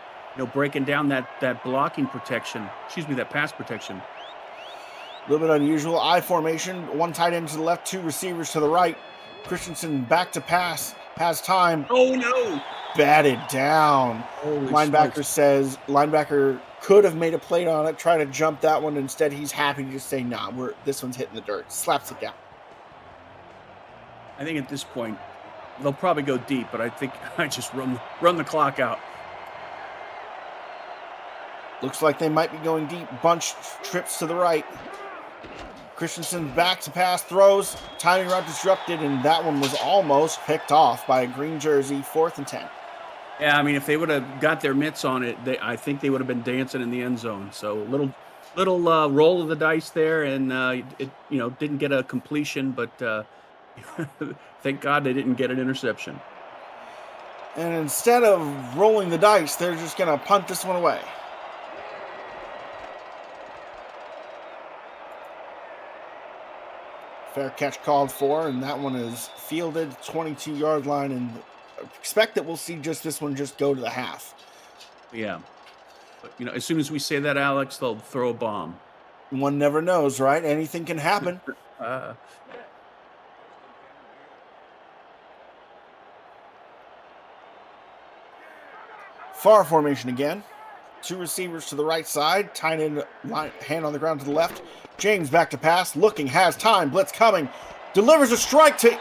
B: breaking down that blocking protection. Excuse me, that pass protection.
A: A little bit unusual. I formation. 1 tight end to the left, 2 receivers to the right. Christensen back to pass. Has time.
B: Oh, no.
A: Batted down.
B: Holy
A: linebacker
B: smokes.
A: says linebacker could have made a play on it, try to jump that one. Instead, he's happy to just say, nah, this one's hitting the dirt. Slaps it down.
B: I think at this point, they'll probably go deep, but I think I just run the clock out.
A: Looks like they might be going deep. Bunch trips to the right. Christensen back to pass, throws, timing route disrupted, and that one was almost picked off by a green jersey, 4th and 10.
B: Yeah, I mean, if they would have got their mitts on it, I think they would have been dancing in the end zone. So little roll of the dice there, and it didn't get a completion, but thank God they didn't get an interception.
A: And instead of rolling the dice, they're just going to punt this one away. Fair catch called for, and that one is fielded 22-yard line, and expect that we'll see just this one just go to the half.
B: Yeah. But, as soon as we say that, Alex, they'll throw a bomb.
A: One never knows, right? Anything can happen. Far formation again. 2 receivers to the right side. Tight end hand on the ground to the left. James back to pass. Looking, has time. Blitz coming. Delivers a strike to...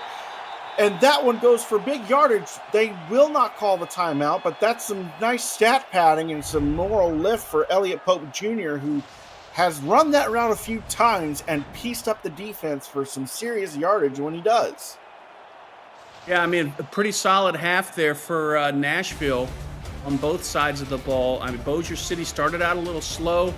A: And that one goes for big yardage. They will not call the timeout, but that's some nice stat padding and some moral lift for Elliott Pope Jr., who has run that route a few times and pieced up the defense for some serious yardage when he does.
B: Yeah, I mean, a pretty solid half there for Nashville on both sides of the ball. I mean, Bossier City started out a little slow,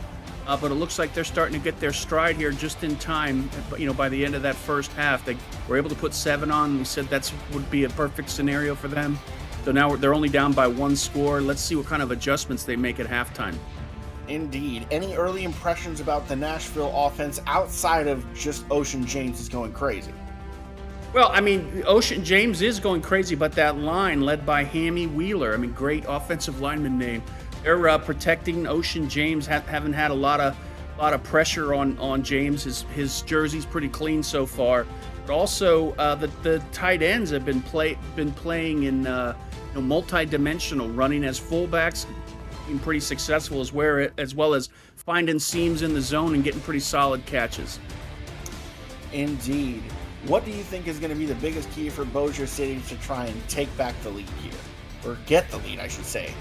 B: but it looks like they're starting to get their stride here just in time. By the end of that first half, they were able to put 7 on. We said that would be a perfect scenario for them. So now they're only down by 1 score. Let's see what kind of adjustments they make at halftime.
A: Indeed. Any early impressions about the Nashville offense outside of just Ocean James is going crazy?
B: Well, I mean, Ocean James is going crazy, but that line led by Hammy Wheeler, I mean, great offensive lineman name. They're protecting Ocean James. Haven't had a lot of pressure on James. His jersey's pretty clean so far. But also the tight ends have been playing in multi-dimensional, running as fullbacks, being pretty successful as well as finding seams in the zone and getting pretty solid catches.
A: Indeed. What do you think is going to be the biggest key for Bossier City to try and take back the lead here? Or get the lead, I should say.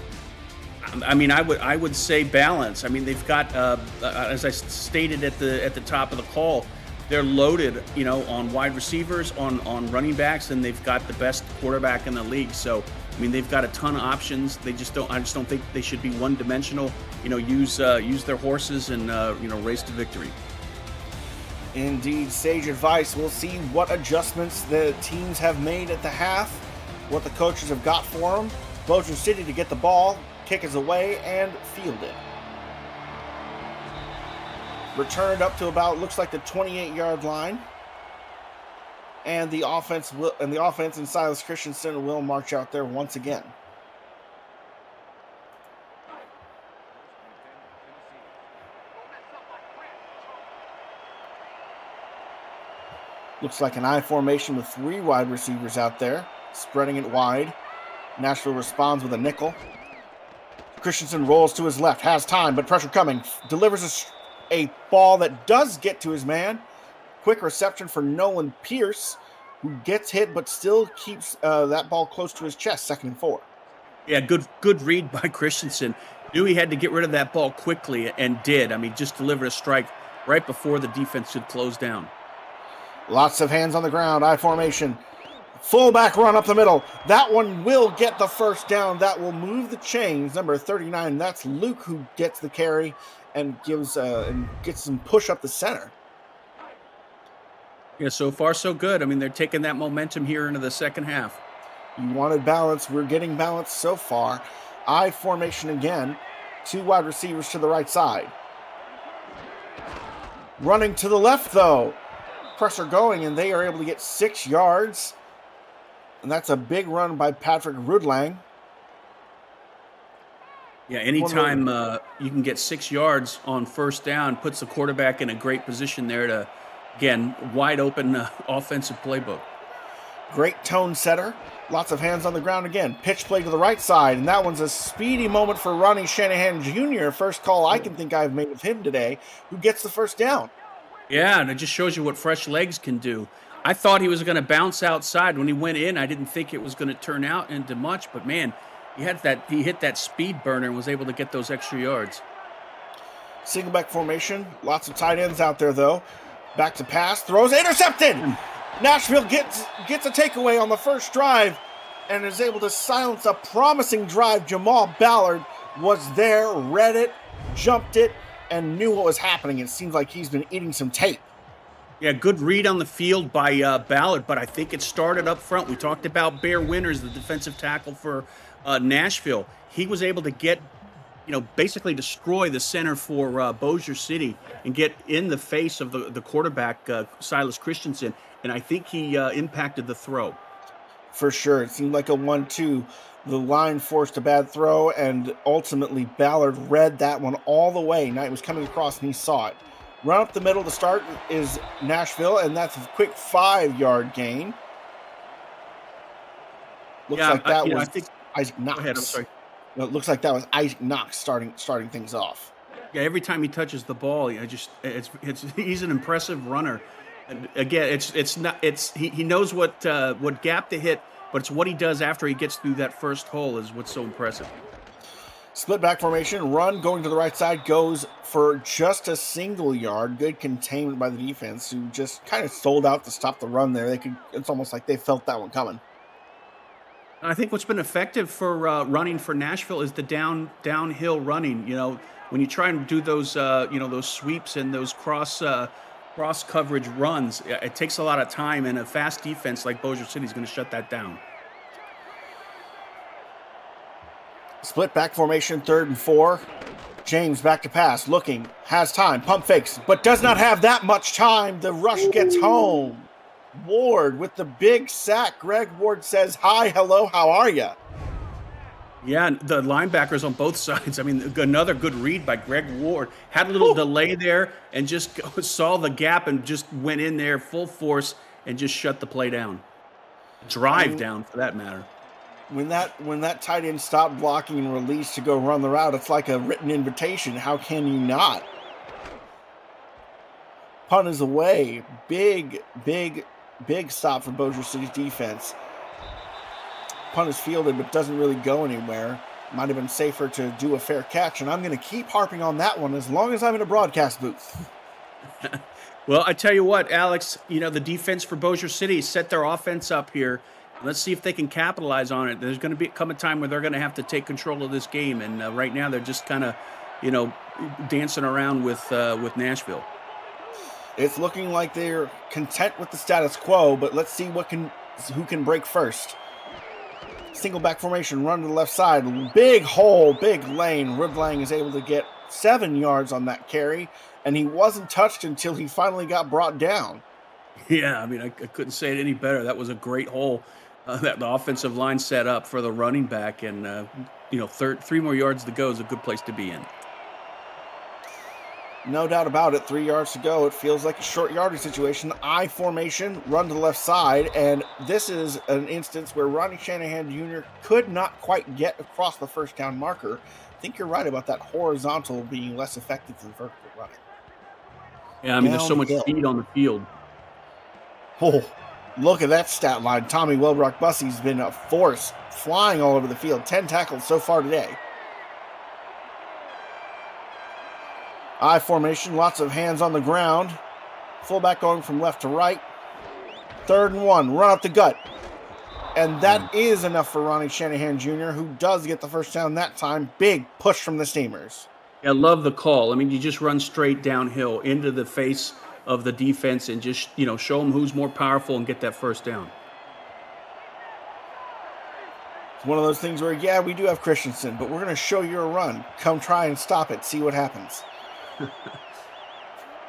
B: I mean, I would say balance. I mean, they've got, as I stated at the top of the call, they're loaded, on wide receivers, on running backs, and they've got the best quarterback in the league. So, I mean, they've got a ton of options. I just don't think they should be one-dimensional. Use their horses and race to victory.
A: Indeed, sage advice. We'll see what adjustments the teams have made at the half, what the coaches have got for them. Bossier City to get the ball, kick is away, and field it. Returned up to about, looks like the 28-yard line. And the offense and Silas Christensen will march out there once again. Looks like an I formation with 3 wide receivers out there, spreading it wide. Nashville responds with a nickel. Christensen rolls to his left, has time, but pressure coming. Delivers a ball that does get to his man. Quick reception for Nolan Pierce, who gets hit but still keeps that ball close to his chest, 2nd and 4.
B: Yeah, good read by Christensen. Knew he had to get rid of that ball quickly and did. I mean, just delivered a strike right before the defense should close down.
A: Lots of hands on the ground, I formation. Fullback run up the middle. That one will get the first down. That will move the chains. Number 39, that's Luke who gets the carry and gets some push up the center.
B: Yeah, so far so good. I mean, they're taking that momentum here into the second half.
A: You wanted balance. We're getting balance so far. I formation again. 2 wide receivers to the right side. Running to the left, though. Pressure going, and they are able to get 6 yards. And that's a big run by Patrick Rudlang.
B: Yeah, anytime you can get 6 yards on first down, puts the quarterback in a great position there to, again, wide open offensive playbook.
A: Great tone setter. Lots of hands on the ground again. Pitch play to the right side, and that one's a speedy moment for Ronnie Shanahan Jr., first call I can think I've made of him today, who gets the first down.
B: Yeah, and it just shows you what fresh legs can do. I thought he was going to bounce outside. When he went in, I didn't think it was going to turn out into much, but man, he hit that speed burner and was able to get those extra yards.
A: Single back formation. Lots of tight ends out there, though. Back to pass. Throws. Intercepted! Nashville gets a takeaway on the first drive and is able to silence a promising drive. Jamal Ballard was there, read it, jumped it, and knew what was happening. It seems like he's been eating some tape.
B: Yeah, good read on the field by Ballard, but I think it started up front. We talked about Bear Winters, the defensive tackle for Nashville. He was able to get, basically destroy the center for Bossier City and get in the face of the quarterback, Silas Christensen, and I think he impacted the throw.
A: For sure. It seemed like a 1-2. The line forced a bad throw, and ultimately Ballard read that one all the way. Knight was coming across, and he saw it. Run up the middle to start is Nashville, and that's a quick 5-yard gain. Looks like that was Isaac Knox.
B: Go ahead, I'm sorry.
A: No, it looks like that was Isaac Knox starting things off.
B: Yeah, every time he touches the ball, he's an impressive runner. And again, he knows what gap to hit, but it's what he does after he gets through that first hole is what's so impressive.
A: Split back formation, run going to the right side, goes for just a single yard. Good containment by the defense, who just kind of sold out to stop the run there. It's almost like they felt that one coming.
B: I think what's been effective for running for Nashville is the downhill running. When you try and do those those sweeps and those cross coverage runs, it takes a lot of time, and a fast defense like Bossier City is going to shut that down.
A: Split back formation, 3rd and 4. James back to pass, looking, has time, pump fakes, but does not have that much time. The rush gets home. Ward with the big sack. Greg Ward says, hi, hello, how are you?
B: Yeah, the linebackers on both sides. I mean, another good read by Greg Ward. Had a little delay there and just saw the gap and just went in there full force and just shut the play down. Drive down, for that matter.
A: When that tight end stopped blocking and released to go run the route, it's like a written invitation. How can you not? Punt is away. Big stop for Bossier City's defense. Punt is fielded but doesn't really go anywhere. Might have been safer to do a fair catch, and I'm going to keep harping on that one as long as I'm in a broadcast booth.
B: Well, I tell you what, Alex, the defense for Bossier City set their offense up here. Let's see if they can capitalize on it. There's going to come a time where they're going to have to take control of this game, and right now they're just kind of, dancing around with Nashville.
A: It's looking like they're content with the status quo, but let's see who can break first. Single back formation, run to the left side. Big hole, big lane. Rudlang is able to get 7 yards on that carry, and he wasn't touched until he finally got brought down.
B: Yeah, I mean, I couldn't say it any better. That was a great hole that the offensive line set up for the running back, and 3 more yards to go is a good place to be in.
A: No doubt about it. 3 yards to go. It feels like a short yardage situation. I formation, run to the left side. And this is an instance where Ronnie Shanahan Jr. could not quite get across the first down marker. I think you're right about that horizontal being less effective than vertical running.
B: Yeah, I mean, there's so much speed on the field.
A: Oh, look at that stat line. Tommy Wilbrock Bussey's been a force, flying all over the field. 10 tackles so far today. I formation, lots of hands on the ground. Fullback going from left to right. 3rd and 1, run up the gut. And that is enough for Ronnie Shanahan Jr., who does get the first down that time. Big push from the Steamers.
B: I love the call. I mean, you just run straight downhill into the face of the defense and just, show them who's more powerful and get that first down.
A: It's one of those things where, yeah, we do have Christensen, but we're going to show you a run. Come try and stop it. See what happens.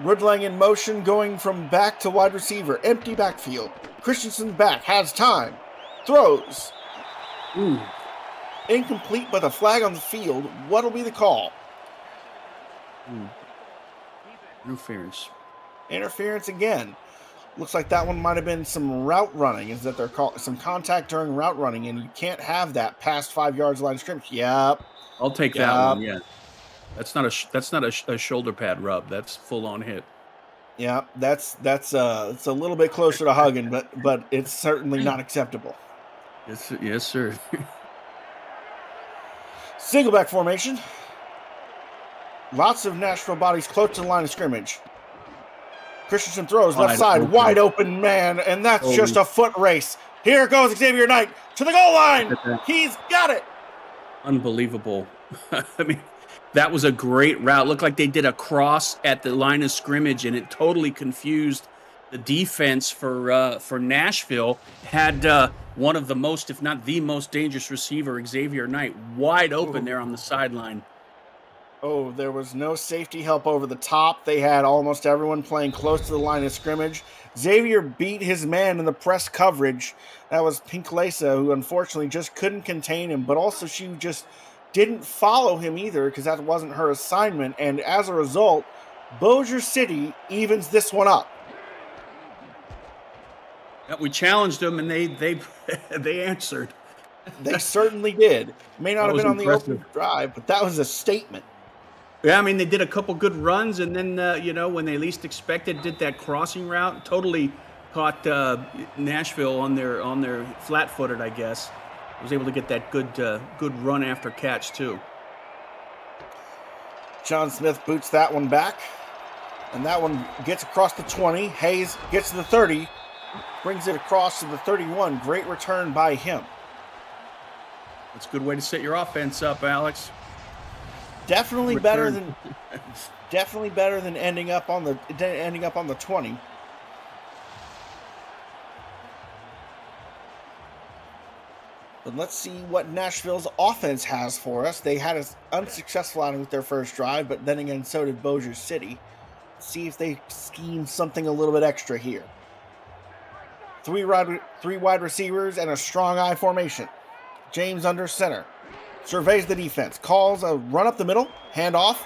A: Rudlang in motion, going from back to wide receiver. Empty backfield. Christensen back, has time. Throws.
B: Ooh.
A: Incomplete, but a flag on the field. What'll be the call?
B: Interference.
A: Interference again. Looks like that one might have been some route running. Is that they're called some contact during route running, and you can't have that past 5 yards line of scrimmage. Yep.
B: I'll take that one. Yeah. That's not a shoulder pad rub. That's full on hit.
A: Yeah, that's it's a little bit closer to hugging, but it's certainly not acceptable.
B: Yes, sir.
A: Single back formation. Lots of Nashville bodies close to the line of scrimmage. Christensen throws left side, wide open man, and that's just a foot race. Here goes Xavier Knight to the goal line. He's got it.
B: Unbelievable. I mean, that was a great route. Looked like they did a cross at the line of scrimmage, and it totally confused the defense for Nashville. Had one of the most, if not the most dangerous receiver, Xavier Knight, wide open there on the sideline.
A: Oh, there was no safety help over the top. They had almost everyone playing close to the line of scrimmage. Xavier beat his man in the press coverage. That was Pinklesa, who unfortunately just couldn't contain him, but also she just didn't follow him either because that wasn't her assignment. And as a result, Bossier City evens this one up.
B: Yeah, we challenged them, and they answered.
A: They certainly did. May not have been on the open drive, but that was a statement.
B: Yeah, I mean, they did a couple good runs, and then, when they least expected, did that crossing route. Totally caught Nashville on their flat-footed, I guess. Was able to get that good run after catch, too.
A: John Smith boots that one back, and that one gets across the 20. Hayes gets to the 30, brings it across to the 31. Great return by him.
B: That's a good way to set your offense up, Alex.
A: Definitely better than ending up on the 20. But let's see what Nashville's offense has for us. They had an unsuccessful outing with their first drive, but then again, so did Bossier City. Let's see if they scheme something a little bit extra here. Three wide receivers and a strong I formation. James under center. Surveys the defense. Calls a run up the middle. Handoff.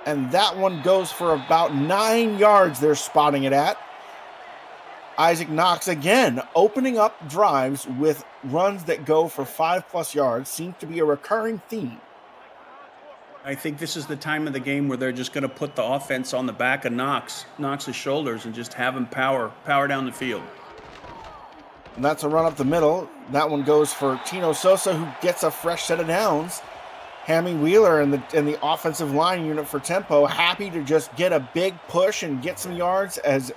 A: And that one goes for about 9 yards they're spotting it at. Isaac Knox again opening up drives with runs that go for 5+ yards. Seems to be a recurring theme.
B: I think this is the time of the game where they're just going to put the offense on the back of Knox's shoulders and just have him power down the field.
A: And that's a run up the middle. That one goes for Tino Sosa, who gets a fresh set of downs. Hammy Wheeler and the offensive line unit for Tempo happy to just get a big push and get some yards, as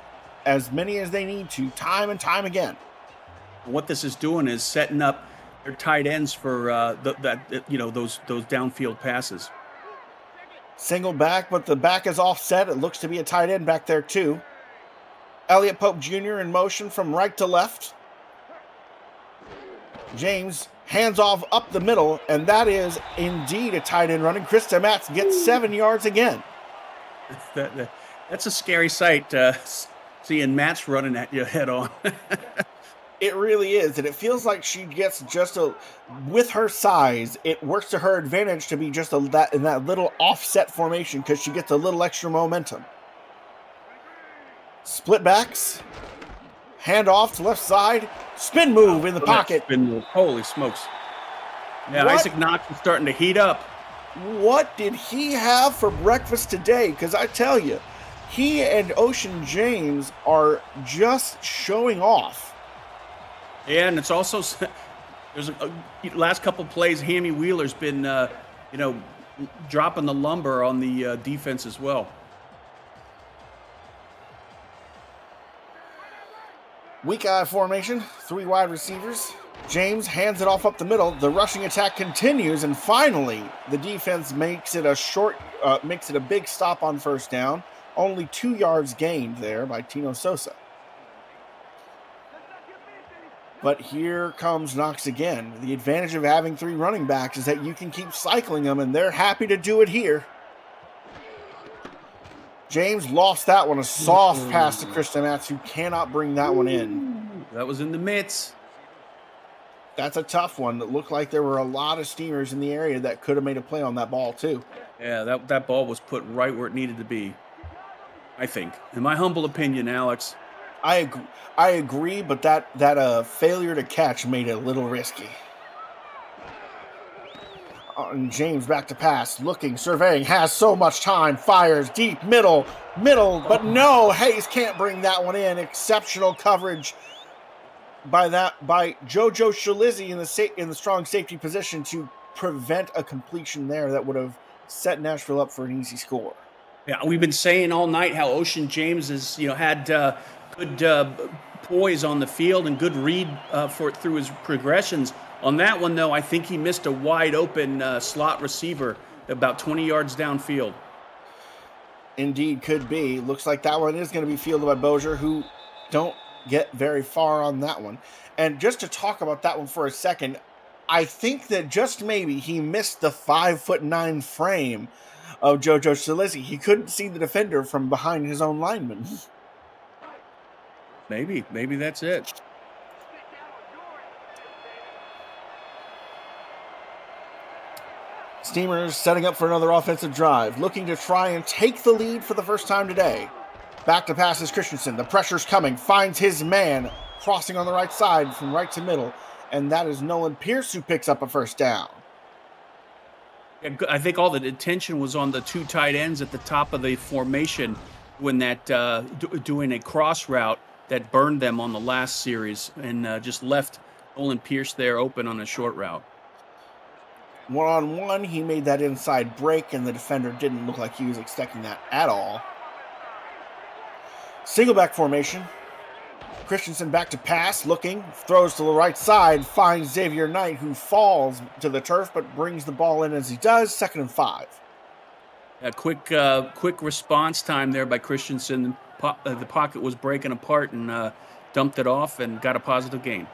A: many as they need to, time and time again.
B: What this is doing is setting up their tight ends for those downfield passes.
A: Single back, but the back is offset. It looks to be a tight end back there too. Elliott Pope Jr. in motion from right to left. James hands off up the middle, and that is indeed a tight end running. Krista Matz gets 7 yards again.
B: That's a scary sight, seeing Matz running at you head on.
A: It really is, and it feels like she gets with her size, it works to her advantage to be just in that little offset formation because she gets a little extra momentum. Split backs, hand off to left side, spin move in the pocket.
B: Spin move. Holy smokes. Yeah,
A: What?
B: Isaac Knox is starting to heat up.
A: What did he have for breakfast today? Because I tell you, he and Ocean James are just showing off.
B: Yeah, and it's also there's last couple plays. Hammy Wheeler's been dropping the lumber on the defense as well.
A: Weak eye formation, 3 wide receivers. James hands it off up the middle. The rushing attack continues, and finally, the defense makes it a big stop on first down. Only 2 yards gained there by Tino Sosa. But here comes Knox again. The advantage of having 3 running backs is that you can keep cycling them, and they're happy to do it here. James lost that one. A soft pass to Christian Matz, who cannot bring that one in.
B: That was in the midst.
A: That's a tough one. It looked like there were a lot of steamers in the area that could have made a play on that ball, too.
B: Yeah, that ball was put right where it needed to be, I think. In my humble opinion, Alex.
A: I agree, but that failure to catch made it a little risky. And James back to pass, looking, surveying, has so much time, fires deep, middle, but no, Hayes can't bring that one in. Exceptional coverage by JoJo Shalizzi in the strong safety position to prevent a completion there that would have set Nashville up for an easy score.
B: Yeah, we've been saying all night how Ocean James has had good poise on the field and good read through his progressions. On that one, though, I think he missed a wide open slot receiver about 20 yards downfield.
A: Indeed, could be. Looks like that one is going to be fielded by Bossier, who don't get very far on that one. And just to talk about that one for a second, I think that just maybe he missed the 5'9" frame of JoJo Shalizzi. He couldn't see the defender from behind his own lineman.
B: Maybe that's it.
A: Steamers setting up for another offensive drive, looking to try and take the lead for the first time today. Back to pass is Christensen. The pressure's coming. Finds his man, crossing on the right side from right to middle. And that is Nolan Pierce who picks up a first down.
B: Yeah, I think all the attention was on the 2 tight ends at the top of the formation when that doing a cross route that burned them on the last series and just left Nolan Pierce there open on a short route.
A: 1-on-1, he made that inside break, and the defender didn't look like he was expecting that at all. Single back formation. Christensen back to pass, looking, throws to the right side, finds Xavier Knight, who falls to the turf, but brings the ball in as he does. 2nd and 5.
B: A quick response time there by Christensen. The pocket was breaking apart and dumped it off and got a positive gain.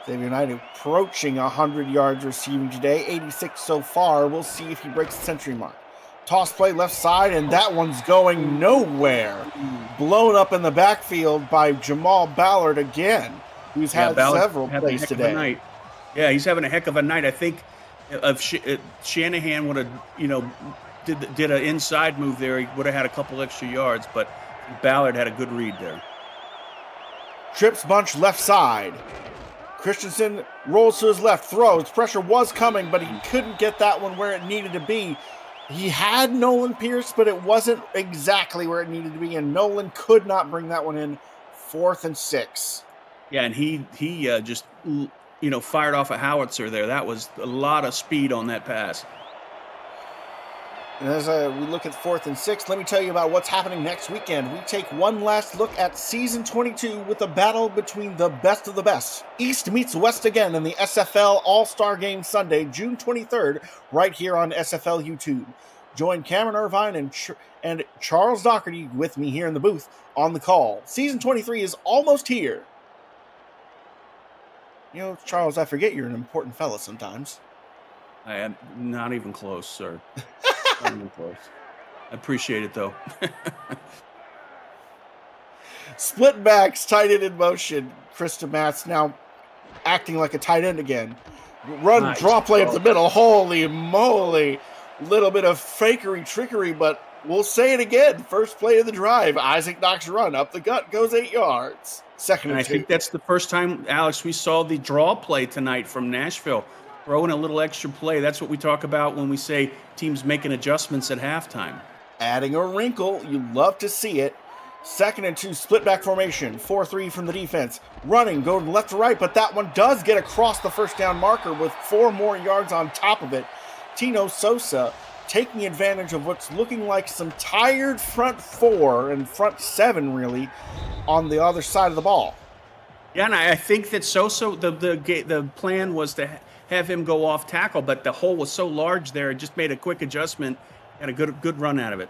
A: Xavier Knight approaching 100 yards receiving today, 86 so far. We'll see if he breaks the century mark. Toss play left side, and that one's going nowhere. Blown up in the backfield by Jamal Ballard again, who's had several plays today.
B: Yeah, he's having a heck of a night. I think if Shanahan would have, did an inside move there, he would have had a couple extra yards, but Ballard had a good read there.
A: Trips bunch left side. Christensen rolls to his left, throws. Pressure was coming, but he couldn't get that one where it needed to be. He had Nolan Pierce, but it wasn't exactly where it needed to be, and Nolan could not bring that one in. 4th and 6.
B: Yeah, and he just fired off a howitzer there. That was a lot of speed on that pass.
A: And as we look at 4th and 6, let me tell you about what's happening next weekend. We take one last look at Season 22 with a battle between the best of the best. East meets West again in the SFL All-Star Game Sunday, June 23rd, right here on SFL YouTube. Join Cameron Irvine and Charles Doherty with me here in the booth on the call. Season 23 is almost here. Charles, I forget you're an important fella sometimes.
B: I am not even close, sir. Not even close. I appreciate it, though.
A: Split backs, tight end in motion. Krista Matz now acting like a tight end again. Run,
B: Nice.
A: draw play up the middle. Holy moly. Little bit of fakery, trickery, but we'll say it again. First play of the drive. Isaac Knox run up the gut, goes 8 yards. Second
B: And
A: and
B: I
A: 2.
B: think that's the first time, Alex, we saw the draw play tonight from Nashville. Throwing a little extra play. That's what we talk about when we say teams making adjustments at halftime.
A: Adding a wrinkle. You love to see it. Second and 2, split back formation. 4-3 from the defense. Running, go left to right, but that one does get across the first down marker with 4 more yards on top of it. Tino Sosa taking advantage of what's looking like some tired front 4 and front 7, really, on the other side of the ball.
B: Yeah, and I think that Sosa, the plan was to have him go off tackle, but the hole was so large there, it just made a quick adjustment and a good run out of it.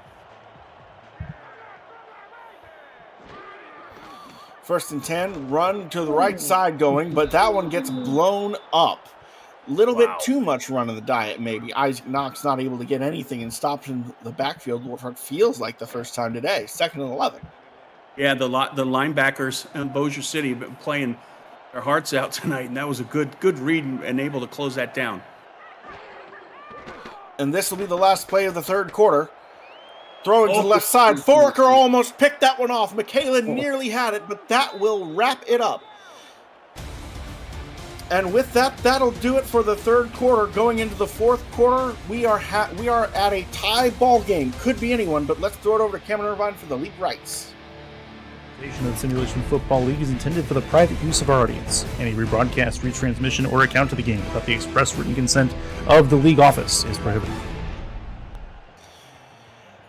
A: First and 10, run to the right side going, but that one gets blown up. Little bit too much run in the diet, maybe. Isaac Knox not able to get anything and stopped in the backfield for it feels like the first time today. Second and 11.
B: Yeah, the linebackers in Bossier City have been playing their hearts out tonight, and that was a good read and able to close that down.
A: And this will be the last play of the third quarter. Throwing to the left side. Foraker almost picked that one off. Michaela nearly had it, but that will wrap it up. And with that, that'll do it for the third quarter. Going into the fourth quarter, we are at a tie ball game. Could be anyone, but let's throw it over to Cameron Irvine for the league rights.
C: The Simulation Football League is intended for the private use of our audience. Any rebroadcast, retransmission, or account of the game without the express written consent of the league office is prohibited.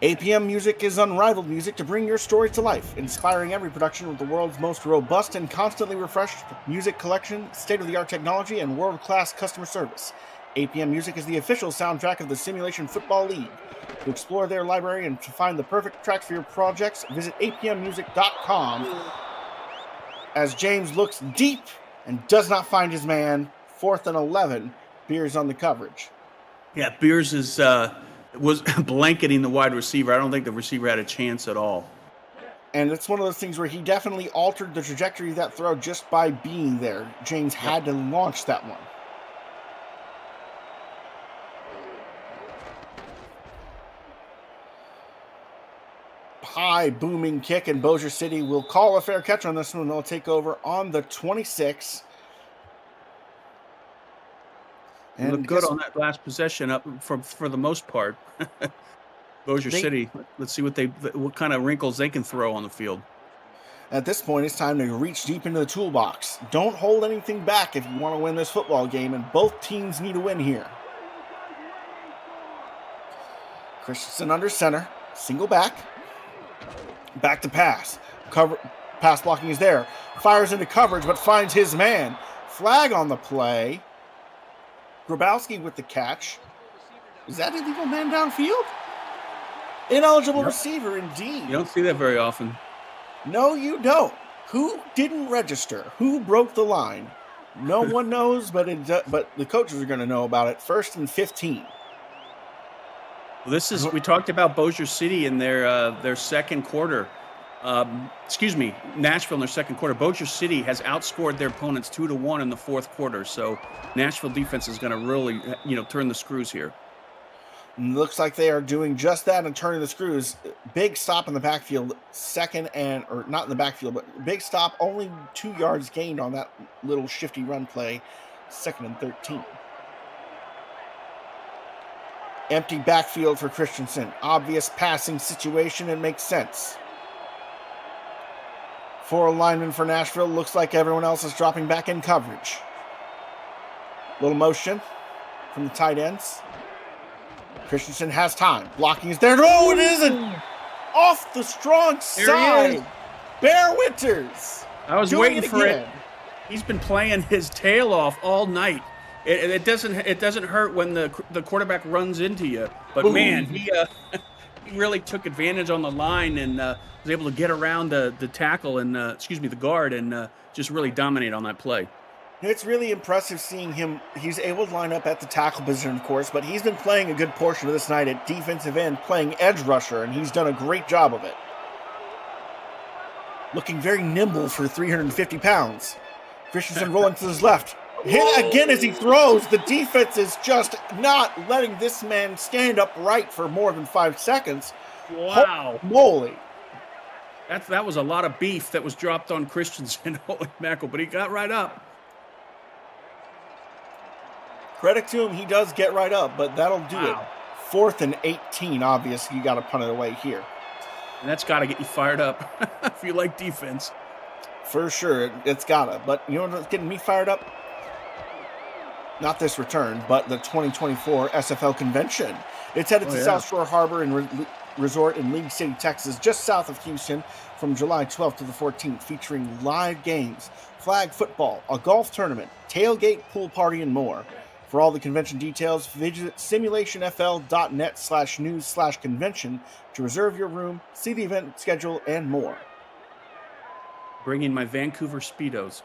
A: APM Music is unrivaled music to bring your story to life, inspiring every production with the world's most robust and constantly refreshed music collection, state-of-the-art technology, and world-class customer service. APM Music is the official soundtrack of the Simulation Football League. To explore their library and to find the perfect tracks for your projects, visit apmmusic.com. As James looks deep and does not find his man, 4th and 11, Beers on the coverage.
B: Yeah, Beers was blanketing the wide receiver. I don't think the receiver had a chance at all.
A: And it's one of those things where he definitely altered the trajectory of that throw just by being there. James had to launch that one. High booming kick, and Bossier City will call a fair catch on this one. They'll take over on the 26.
B: And look good on that last possession up for the most part. Bossier City. Let's see what kind of wrinkles they can throw on the field.
A: At this point, it's time to reach deep into the toolbox. Don't hold anything back if you want to win this football game, and both teams need a win here. Christensen under center, single back to pass. Pass blocking is there. Fires into coverage, but finds his man. Flag on the play. Grabowski with the catch. Is that illegal man downfield? Ineligible receiver, indeed.
B: You don't see that very often.
A: No, you don't. Who didn't register? Who broke the line? No one knows, but the coaches are going to know about it. 1st and 15.
B: Well, we talked about Bossier City in their second quarter. Nashville in their second quarter. Bossier City has outscored their opponents 2-1 in the fourth quarter. So Nashville defense is going to really, turn the screws here.
A: Looks like they are doing just that and turning the screws. Big stop in the backfield, not in the backfield, but big stop, only 2 yards gained on that little shifty run play. 2nd and 13. Empty backfield for Christensen. Obvious passing situation, it makes sense. 4 linemen for Nashville. Looks like everyone else is dropping back in coverage. Little motion from the tight ends. Christensen has time. Blocking is there. Oh, it isn't! Off the strong side. Bear Winters.
B: I was waiting for it. He's been playing his tail off all night. It doesn't hurt when the quarterback runs into you. But man, he really took advantage on the line and was able to get around the tackle and the guard and just really dominate on that play.
A: It's really impressive seeing him. He's able to line up at the tackle position, of course, but he's been playing a good portion of this night at defensive end, playing edge rusher, and he's done a great job of it. looking very nimble for 350 pounds. Christensen rolling to his left. Hit again as he throws. The defense is just not letting this man stand upright for more than 5 seconds.
B: Wow.
A: Holy moly.
B: That was a lot of beef that was dropped on Christensen. Holy mackerel, but he got right up.
A: Credit to him, he does get right up, but that'll do it. 4th and 18, obviously. You got to punt it away here.
B: And that's got to get you fired up if you like defense.
A: For sure, it's got to. But you know what's getting me fired up? Not this return, but the 2024 SFL convention. It's headed to South Shore Harbor and Resort in League City, Texas, just south of Houston, from July 12th to the 14th, featuring live games, flag football, a golf tournament, tailgate, pool party, and more. For all the convention details, visit simulationfl.net/news/convention to reserve your room, see the event schedule, and more.
B: Bring in my Vancouver Speedos.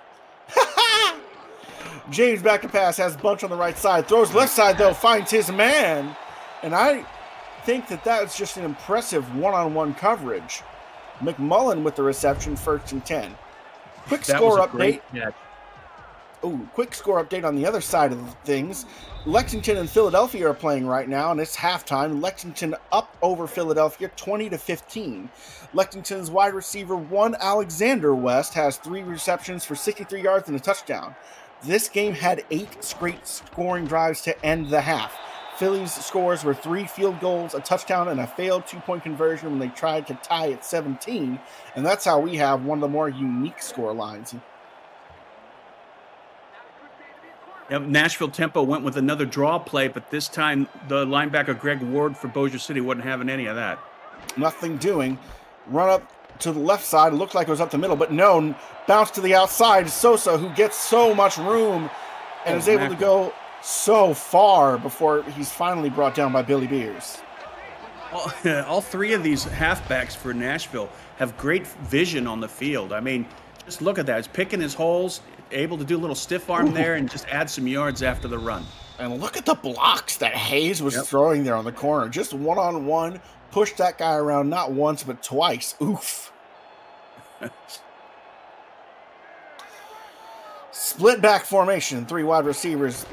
A: James back to pass, has Bunch on the right side, throws left side though, finds his man. And I think that is just an impressive one-on-one coverage. McMullen with the reception, 1st and 10. Quick score update. Quick score update on the other side of things. Lexington and Philadelphia are playing right now, and it's halftime. Lexington up over Philadelphia 20-15. Lexington's wide receiver 1, Alexander West, has 3 receptions for 63 yards and a touchdown. This game had 8 straight scoring drives to end the half. Philly's scores were 3 field goals, a touchdown, and a failed 2-point conversion when they tried to tie at 17. And that's how we have one of the more unique score lines.
B: Yep, Nashville Tempo went with another draw play, but this time the linebacker Greg Ward for Bossier City wasn't having any of that.
A: Nothing doing. Run up to the left side. It looked like it was up the middle, but no. Bounce to the outside. Sosa, who gets so much room and is able to go so far before he's finally brought down by Billy Beers.
B: All 3 of these halfbacks for Nashville have great vision on the field. I mean, just look at that. He's picking his holes, able to do a little stiff arm there and just add some yards after the run.
A: And look at the blocks that Hayes was throwing there on the corner. Just one-on-one, pushed that guy around not once but twice. Oof. Split back formation, 3 wide receivers.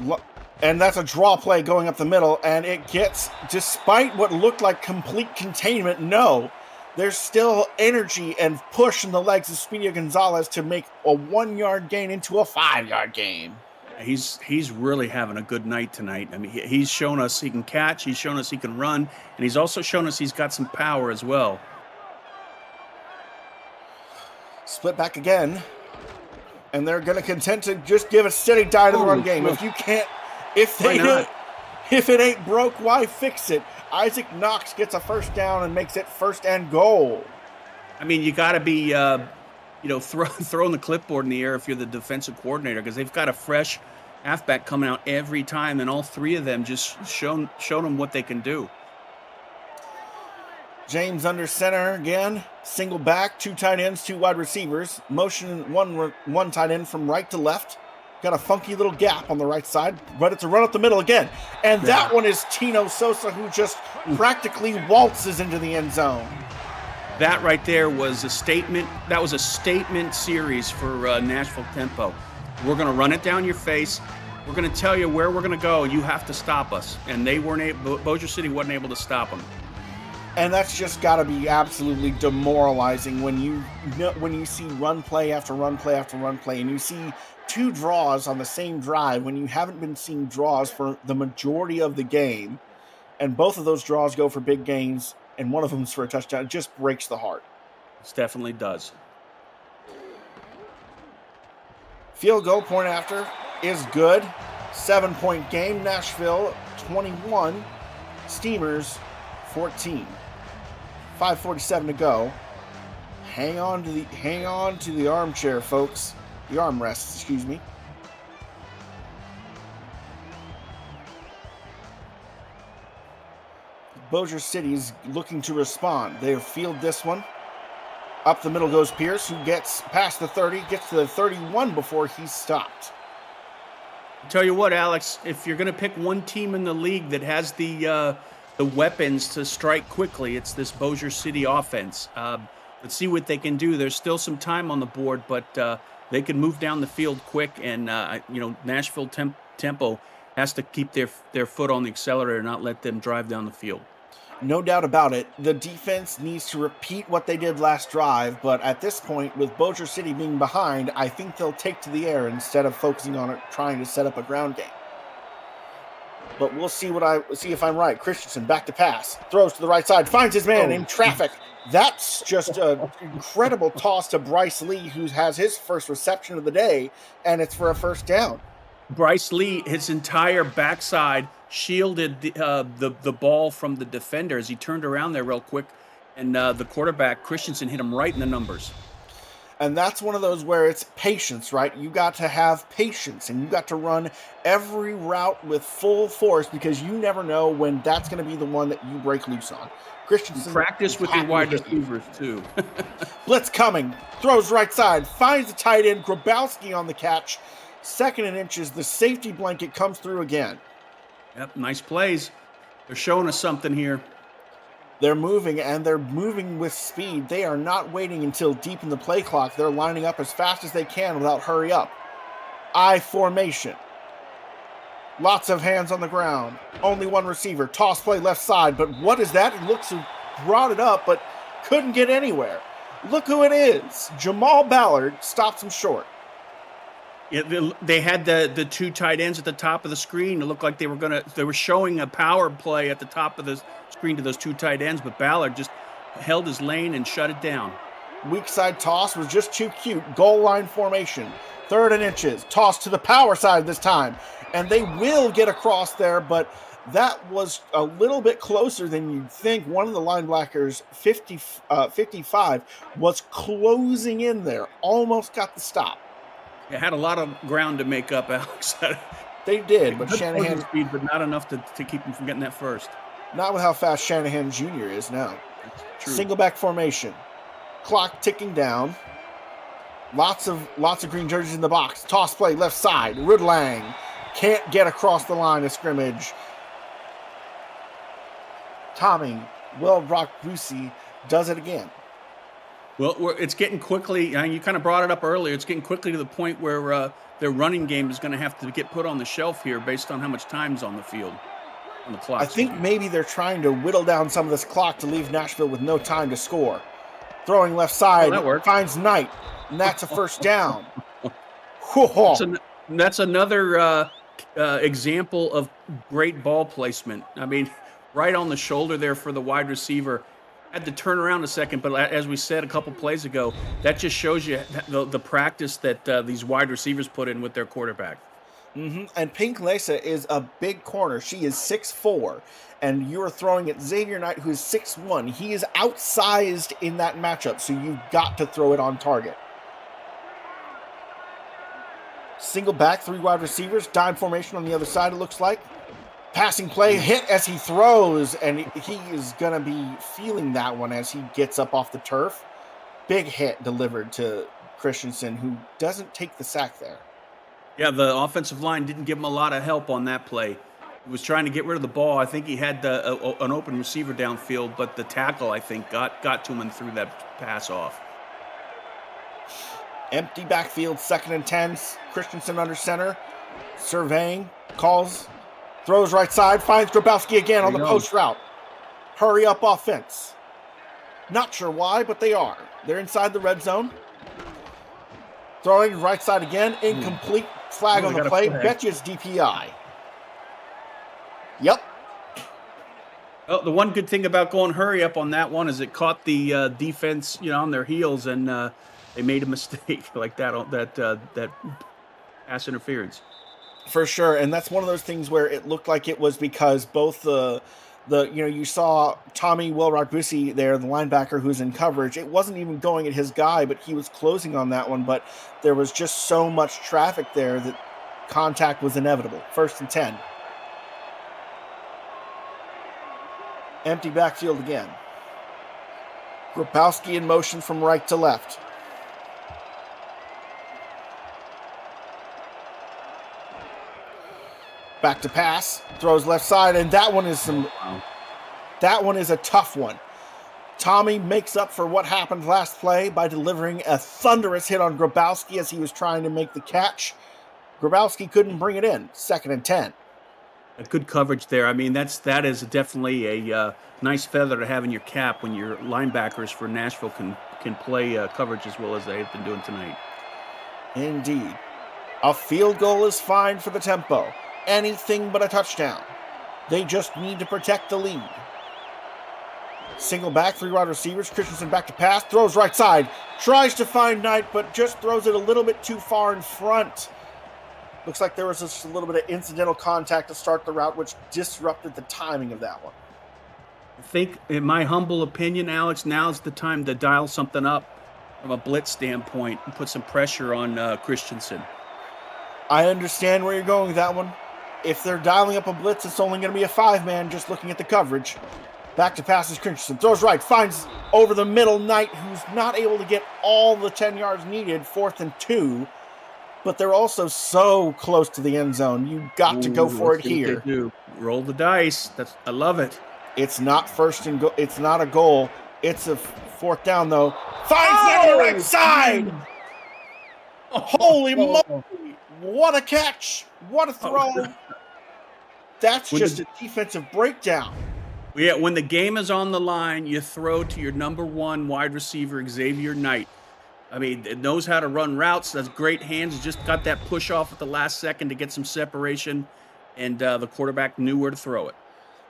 A: And that's a draw play going up the middle, and it gets, despite what looked like complete containment, no. There's still energy and push in the legs of Speedy Gonzalez to make a 1-yard gain into a 5-yard gain.
B: He's really having a good night tonight. I mean, he's shown us he can catch, he's shown us he can run, and he's also shown us he's got some power as well. Split
A: back again, and they're going to content to just give a steady dive to the run game. If you can't, if it ain't broke, why fix it? Isaac Knox gets a first down and makes it 1st and goal.
B: I mean, you got to be, throwing the clipboard in the air if you're the defensive coordinator, because they've got a fresh halfback coming out every time, and all 3 of them just shown them what they can do.
A: James under center again, single back, 2 tight ends, 2 wide receivers, motion one tight end from right to left. Got a funky little gap on the right side, but it's a run up the middle again. And that one is Tino Sosa, who just practically waltzes into the end zone.
B: That right there was a statement. That was a statement series for Nashville Tempo. We're going to run it down your face. We're going to tell you where we're going to go. You have to stop us. And they weren't able. Bossier City wasn't able to stop them.
A: And that's just got to be absolutely demoralizing when you see run play after run play after run play, and you see 2 draws on the same drive when you haven't been seeing draws for the majority of the game, and both of those draws go for big gains, and one of them's for a touchdown. It just breaks the heart.
B: It definitely does.
A: Field goal, point after, is good. 7-point game. Nashville 21, Steamers 14. 5:47 to go. Hang on to the armchair, folks. The armrest, excuse me. Bossier City's looking to respond. They field this one. Up the middle goes Pierce, who gets past the 30, gets to the 31 before he's stopped.
B: I'll tell you what, Alex, if you're going to pick one team in the league that has the weapons to strike quickly, it's this Bossier City offense. Let's see what they can do. There's still some time on the board, but they can move down the field quick. And Nashville tempo has to keep their foot on the accelerator, not let them drive down the field.
A: No doubt about it. The defense needs to repeat what they did last drive, but at this point, with Bossier City being behind, I think they'll take to the air instead of focusing on it, trying to set up a ground game. But we'll see if I'm right. Christensen back to pass, throws to the right side, finds his man in traffic. That's just an incredible toss to Bryce Lee, who has his first reception of the day, and it's for a first down.
B: Bryce Lee, his entire backside shielded the ball from the defender as he turned around there real quick, and the quarterback, Christensen, hit him right in the numbers.
A: And that's one of those where it's patience, right? You got to have patience, and you got to run every route with full force because you never know when that's going to be the one that you break loose on. Christensen,
B: practice with your wide receivers, too.
A: Blitz coming, throws right side, finds the tight end, Grabowski on the catch. 2nd and inches, the safety blanket comes through again.
B: Yep, nice plays. They're showing us something here.
A: They're moving, and they're moving with speed. They are not waiting until deep in the play clock. They're lining up as fast as they can without hurry up. I formation. Lots of hands on the ground. Only one receiver. Toss play left side. But what is that? It looks to brought it up, but couldn't get anywhere. Look who it is. Jamal Ballard stops him short.
B: Yeah, they had the two tight ends at the top of the screen. It looked like they were showing a power play at the top of the screen to those two tight ends, but Ballard just held his lane and shut it down.
A: Weak side toss was just too cute. Goal line formation. 3rd and inches. Toss to the power side this time. And they will get across there, but that was a little bit closer than you'd think. One of the linebackers, 55, was closing in there. Almost got the stop.
B: It had a lot of ground to make up, Alex.
A: They did, but Shanahan
B: speed, but not enough to keep him from getting that first.
A: Not with how fast Shanahan Jr. is now. Single back formation. Clock ticking down. Lots of green jerseys in the box. Toss play left side. Rudlang can't get across the line of scrimmage. Tommy Boer does it again.
B: Well, it's getting quickly. You kind of brought it up earlier. It's getting quickly to the point where their running game is going to have to get put on the shelf here based on how much time's on the field, on the clock.
A: I think maybe they're trying to whittle down some of this clock to leave Nashville with no time to score. Throwing left side, finds Knight, and that's a first down.
B: That's another example of great ball placement. I mean, right on the shoulder there for the wide receiver. Had to turn around a second, but as we said a couple plays ago, that just shows you the practice that these wide receivers put in with their quarterback.
A: Mm-hmm. And Pink Lesa is a big corner. She is 6'4", and you are throwing at Xavier Knight, who is 6'1". He is outsized in that matchup, so you've got to throw it on target. Single back, 3 wide receivers, dime formation on the other side, it looks like. Passing play, hit as he throws, and he is going to be feeling that one as he gets up off the turf. Big hit delivered to Christensen, who doesn't take the sack there.
B: Yeah, the offensive line didn't give him a lot of help on that play. He was trying to get rid of the ball. I think he had an open receiver downfield, but the tackle, I think, got to him and threw that pass off.
A: Empty backfield, 2nd and 10. Christensen under center, surveying, calls... Throws right side, finds Grabowski again on the post route. Hurry up offense. Not sure why, but they are. They're inside the red zone. Throwing right side again, incomplete. Flag on the play. Bet you it's DPI. Yep.
B: Well, the one good thing about going hurry up on that one is it caught the defense, on their heels, and they made a mistake like that pass interference.
A: For sure, and that's one of those things where it looked like it was because both you saw Tommy Boer there, the linebacker who's in coverage. It wasn't even going at his guy, but he was closing on that one. But there was just so much traffic there that contact was inevitable. 1st and 10. Empty backfield again. Grabowski in motion from right to left. Back to pass, throws left side, and that one is a tough one. Tommy makes up for what happened last play by delivering a thunderous hit on Grabowski as he was trying to make the catch. Grabowski couldn't bring it in. 2nd and 10.
B: A good coverage there. I mean, that is definitely a nice feather to have in your cap when your linebackers for Nashville can play coverage as well as they've been doing tonight.
A: Indeed. A field goal is fine for the Tempo. Anything but a touchdown. They just need to protect the lead. Single back, 3 wide receivers. Christensen back to pass. Throws right side. Tries to find Knight, but just throws it a little bit too far in front. Looks like there was just a little bit of incidental contact to start the route, which disrupted the timing of that one.
B: I think, in my humble opinion, Alex, now's the time to dial something up from a blitz standpoint and put some pressure on Christensen.
A: I understand where you're going with that one. If they're dialing up a blitz, it's only going to be a 5-man just looking at the coverage. Back to passes, Christensen throws right, finds over the middle Knight, who's not able to get all the 10 yards needed, 4th and 2. But they're also so close to the end zone. You got to go for it here.
B: Roll the dice. I love it.
A: It's not first and go. It's not a goal. It's a 4th down though. Finds that on the right side. Holy moly! What a catch! What a throw! That's just a defensive breakdown.
B: Yeah, when the game is on the line, you throw to your number 1 wide receiver, Xavier Knight. I mean, it knows how to run routes. That's great hands. Just got that push off at the last second to get some separation, and the quarterback knew where to throw it.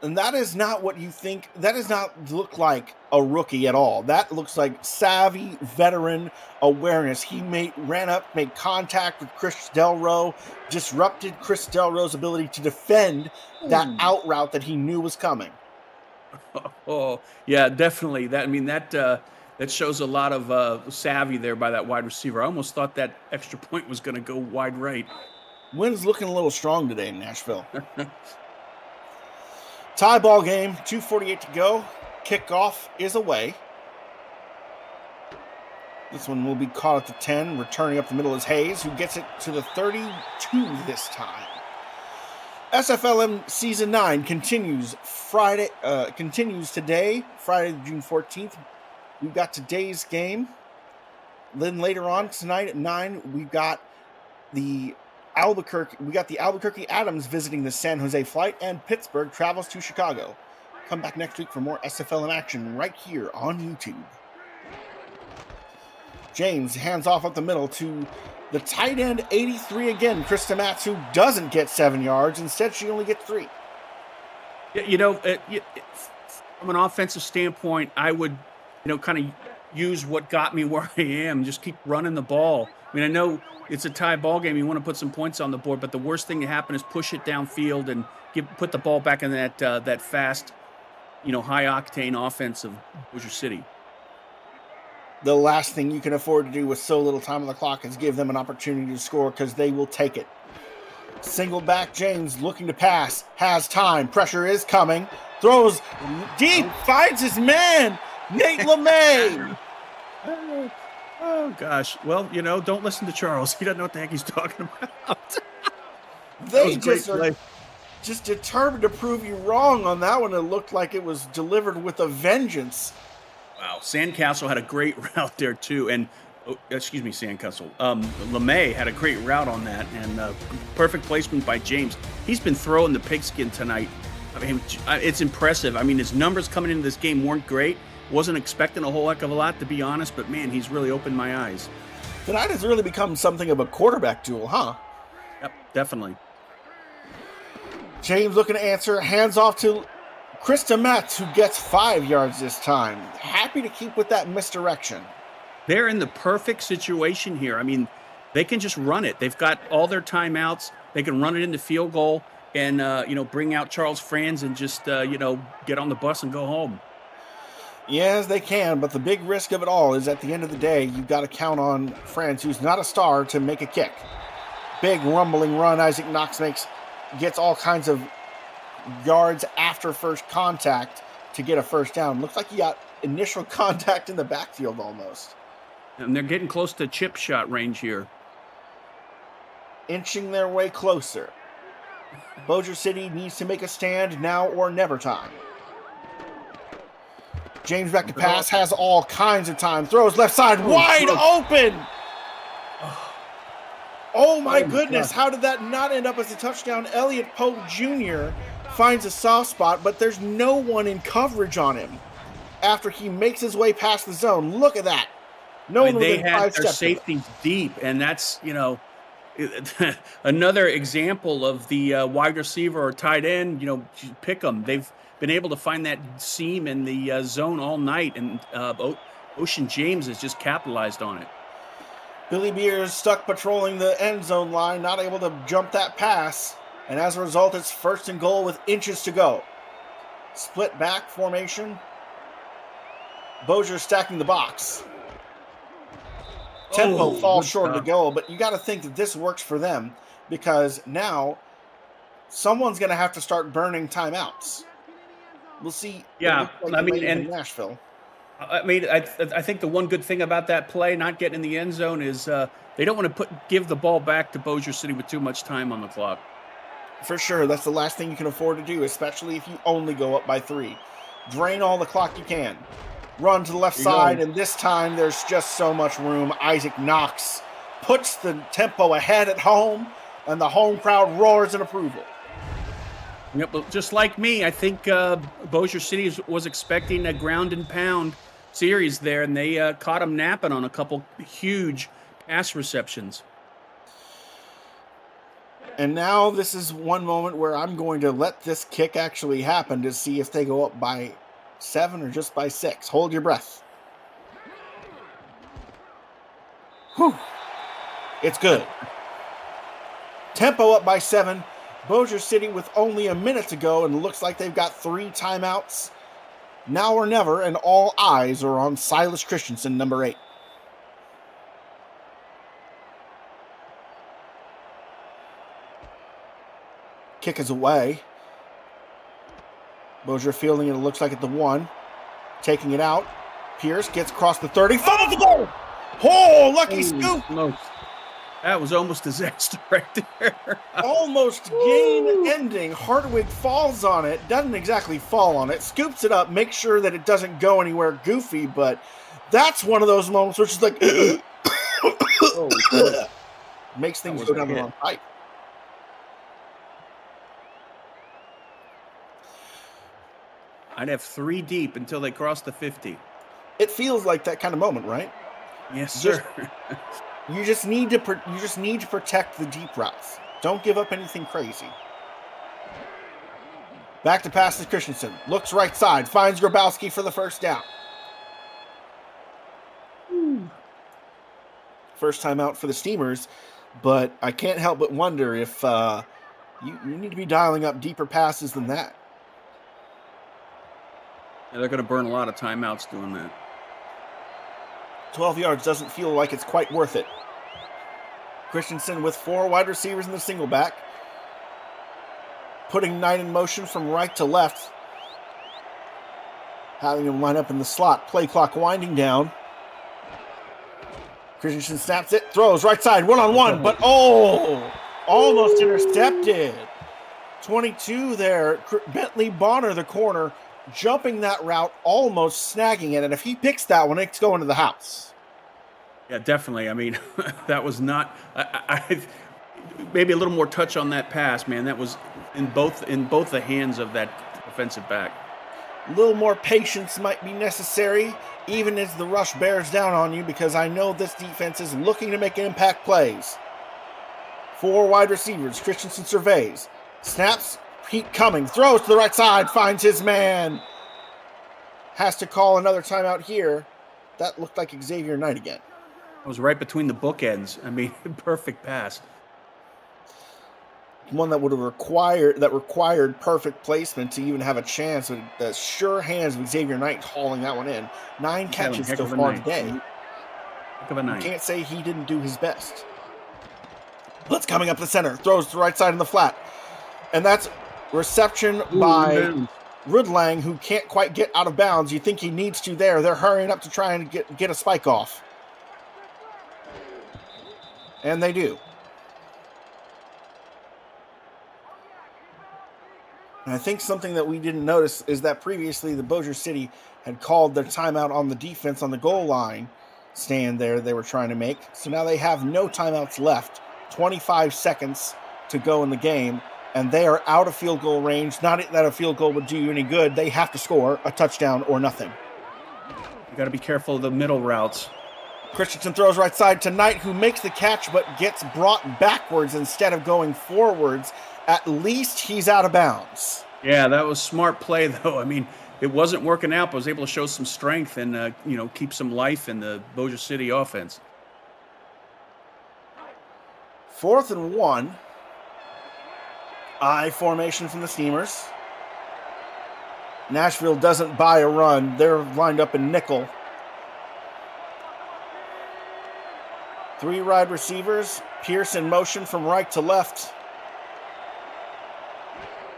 A: And that is not what you think. That does not look like a rookie at all. That looks like savvy, veteran awareness. He ran up, made contact with Chris Delroe, disrupted Chris Delroe's ability to defend that out route that he knew was coming.
B: Oh, yeah, definitely. That shows a lot of savvy there by that wide receiver. I almost thought that extra point was going to go wide right.
A: Wind's looking a little strong today in Nashville. Tie ball game, 2:48 to go. Kickoff is away. This one will be caught at the 10. Returning up the middle is Hayes, who gets it to the 32 this time. SFLM Season 9 continues today, Friday, June 14th. We've got today's game. Then later on tonight at 9, we've got the Albuquerque Adams visiting the San Jose Flight, and Pittsburgh travels to Chicago. Come back next week for more SFLM action right here on YouTube. James hands off up the middle to the tight end 83 again, Krista Matz, who doesn't get 7 yards. Instead, she only gets 3.
B: From an offensive standpoint, I would, kind of use what got me where I am. Just keep running the ball. I mean, I know it's a tie ball game. You want to put some points on the board, but the worst thing to happen is push it downfield and put the ball back in that fast, high octane offense of Bossier City.
A: The last thing you can afford to do with so little time on the clock is give them an opportunity to score, because they will take it. Single back, James looking to pass, has time, pressure is coming, throws deep, finds his man, Nate LeMay.
B: Oh, gosh. Well, don't listen to Charles. He doesn't know what the heck he's talking about.
A: They just are just determined to prove you wrong on that one. It looked like it was delivered with a vengeance.
B: Wow. Sandcastle had a great route there, too. And, Sandcastle. LeMay had a great route on that, and perfect placement by James. He's been throwing the pigskin tonight. I mean, it's impressive. I mean, his numbers coming into this game weren't great. Wasn't expecting a whole heck of a lot, to be honest, but man, he's really opened my eyes.
A: Tonight has really become something of a quarterback duel, huh?
B: Yep, definitely.
A: James looking to answer, hands off to Krista Metz, who gets 5 yards this time. Happy to keep with that misdirection.
B: They're in the perfect situation here. I mean, they can just run it. They've got all their timeouts. They can run it into field goal and, bring out Charles Franz and just, get on the bus and go home.
A: Yes, they can, but the big risk of it all is at the end of the day, you've got to count on Franz, who's not a star, to make a kick. Big rumbling run Isaac Knox makes, gets all kinds of yards after first contact to get a first down. Looks like he got initial contact in the backfield almost.
B: And they're getting close to chip shot range here.
A: Inching their way closer. Bossier City needs to make a stand now or never time. James back to pass, has all kinds of time. Throws left side, wide open. Oh my goodness, how did that not end up as a touchdown? Elliott Pope Jr. finds a soft spot, but there's no one in coverage on him after he makes his way past the zone. Look at that. No one
B: they
A: within
B: had
A: 5
B: their
A: steps.
B: safeties deep, and that's, another example of the wide receiver or tight end, pick them. They've been able to find that seam in the zone all night, and Ocean James has just capitalized on it.
A: Billy Beers stuck patrolling the end zone line, not able to jump that pass, and as a result, it's 1st and goal with inches to go. Split back formation. Bossier stacking the box. Tempo falls short of the goal, but you got to think that this works for them because now someone's going to have to start burning timeouts. We'll see.
B: Yeah,
A: in Nashville.
B: I think the one good thing about that play, not getting in the end zone, is they don't want to give the ball back to Bossier City with too much time on the clock.
A: For sure, that's the last thing you can afford to do, especially if you only go up by 3. Drain all the clock you can. Run to the left side, and this time there's just so much room. Isaac Knox puts the tempo ahead at home, and the home crowd roars in approval.
B: Yep, but just like me, I think Bossier City was expecting a ground and pound series there, and they caught him napping on a couple huge pass receptions.
A: And now this is one moment where I'm going to let this kick actually happen to see if they go up by 7 or just by 6. Hold your breath. Whew. It's good. Tempo up by 7. Bossier City with only a minute to go, and it looks like they've got 3 timeouts. Now or never, and all eyes are on Silas Christensen, number 8. Kick is away. Bossier fielding it, it looks like at the 1. Taking it out. Pierce gets across the 30. Fumbles the goal! Oh, lucky scoop!
B: That was almost disaster right there.
A: Almost game-ending. Hartwig falls on it. Doesn't exactly fall on it. Scoops it up. Makes sure that it doesn't go anywhere goofy. But that's one of those moments which is like... makes things go down the wrong pipe.
B: I'd have 3 deep until they cross the 50.
A: It feels like that kind of moment, right?
B: Yes, sir.
A: You just need to protect the deep routes. Don't give up anything crazy. Back to pass to Christensen. Looks right side. Finds Grabowski for the first down. First time out for the Steamers, but I can't help but wonder if you need to be dialing up deeper passes than that.
B: Yeah, they're going to burn a lot of timeouts doing that.
A: 12 yards doesn't feel like it's quite worth it. Christensen with 4 wide receivers in the single back. Putting Knight in motion from right to left. Having him line up in the slot. Play clock winding down. Christensen snaps it. Throws right side. 1-on-1. But almost intercepted. 22 there. Bentley Bonner, the corner, jumping that route, almost snagging it. And if he picks that one, it's going to the house.
B: Yeah, definitely. I mean, that was not... I maybe a little more touch on that pass, man. That was in both the hands of that defensive back.
A: A little more patience might be necessary, even as the rush bears down on you, because I know this defense is looking to make impact plays. 4 wide receivers. Christensen surveys. Snaps. Pete Cummings throws to the right side, finds his man. Has to call another timeout here. That looked like Xavier Knight again.
B: It was right between the bookends. I mean, perfect pass.
A: One that would have required perfect placement to even have a chance with the sure hands of Xavier Knight hauling that one in. 9 catches so far today.
B: Heck of a night.
A: You can't say he didn't do his best. Blitz coming up the center. Throws to the right side in the flat. And that's reception by Rudlang, who can't quite get out of bounds. You think he needs to there. They're hurrying up to try and get a spike off. And they do. And I think something that we didn't notice is that previously the Bossier City had called their timeout on the defense on the goal line stand there they were trying to make. So now they have no timeouts left, 25 seconds to go in the game, and they are out of field goal range. Not that a field goal would do you any good. They have to score a touchdown or nothing.
B: You got to be careful of the middle routes.
A: Christensen throws right side to Knight, who makes the catch but gets brought backwards instead of going forwards. At least he's out of bounds.
B: Yeah, that was smart play, though. I mean, it wasn't working out, but was able to show some strength and, keep some life in the Bossier City offense.
A: 4th and 1. I formation from the Steamers. Nashville doesn't buy a run. They're lined up in nickel. 3 wide receivers. Pierce in motion from right to left.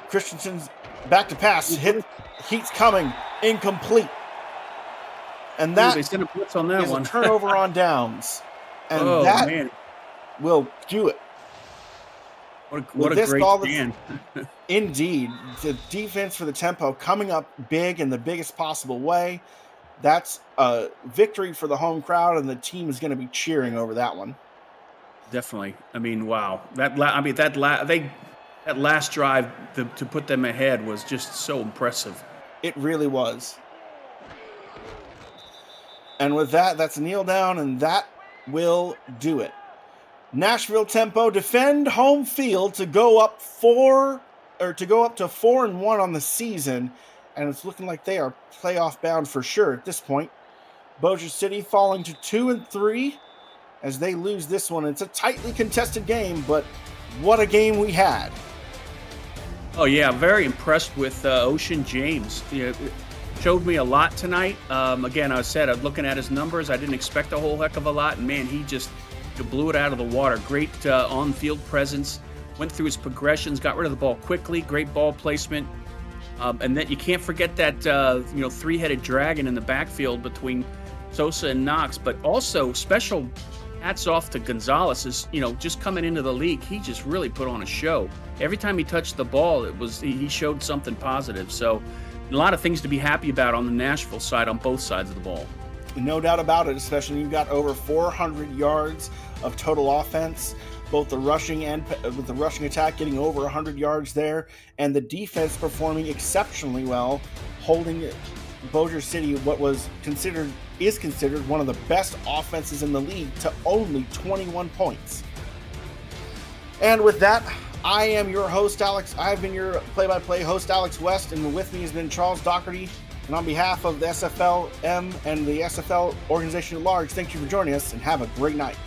A: Christensen's back to pass. Heat's coming. Incomplete. And that
B: they sent a blitz on that
A: is
B: one.
A: a turnover on downs. And
B: man.
A: will do it.
B: What a great stand.
A: Indeed. The defense for the Tempo coming up big in the biggest possible way. That's a victory for the home crowd, and the team is going to be cheering over that one.
B: Definitely. I mean, wow. That last drive to put them ahead was just so impressive.
A: It really was. And with that, that's a kneel down, and that will do it. Nashville Tempo defend home field to go up to 4-1 on the season, and it's looking like they are playoff bound for sure at this point. Bossier City falling to 2-3 as they lose this one. It's a tightly contested game, but what a game we had.
B: Oh, yeah, very impressed with Ocean James. Showed me a lot tonight. Again, I said, I'm looking at his numbers. I didn't expect a whole heck of a lot, and man, he just blew it out of the water. Great on-field presence. Went through his progressions, got rid of the ball quickly. Great ball placement. And then you can't forget that, three-headed dragon in the backfield between Sosa and Knox. But also, special hats off to Gonzalez. Just coming into the league, he just really put on a show. Every time he touched the ball, he showed something positive. So a lot of things to be happy about on the Nashville side, on both sides of the ball.
A: No doubt about it, especially you've got over 400 yards of total offense, both the rushing and with the rushing attack getting over 100 yards there, and the defense performing exceptionally well, holding Bossier City, what is considered one of the best offenses in the league, to only 21 points. And with that, I am your host, Alex. I've been your play-by-play host, Alex West, and with me has been Charles Doherty. And on behalf of the SFLM and the SFL organization at large, thank you for joining us, and have a great night.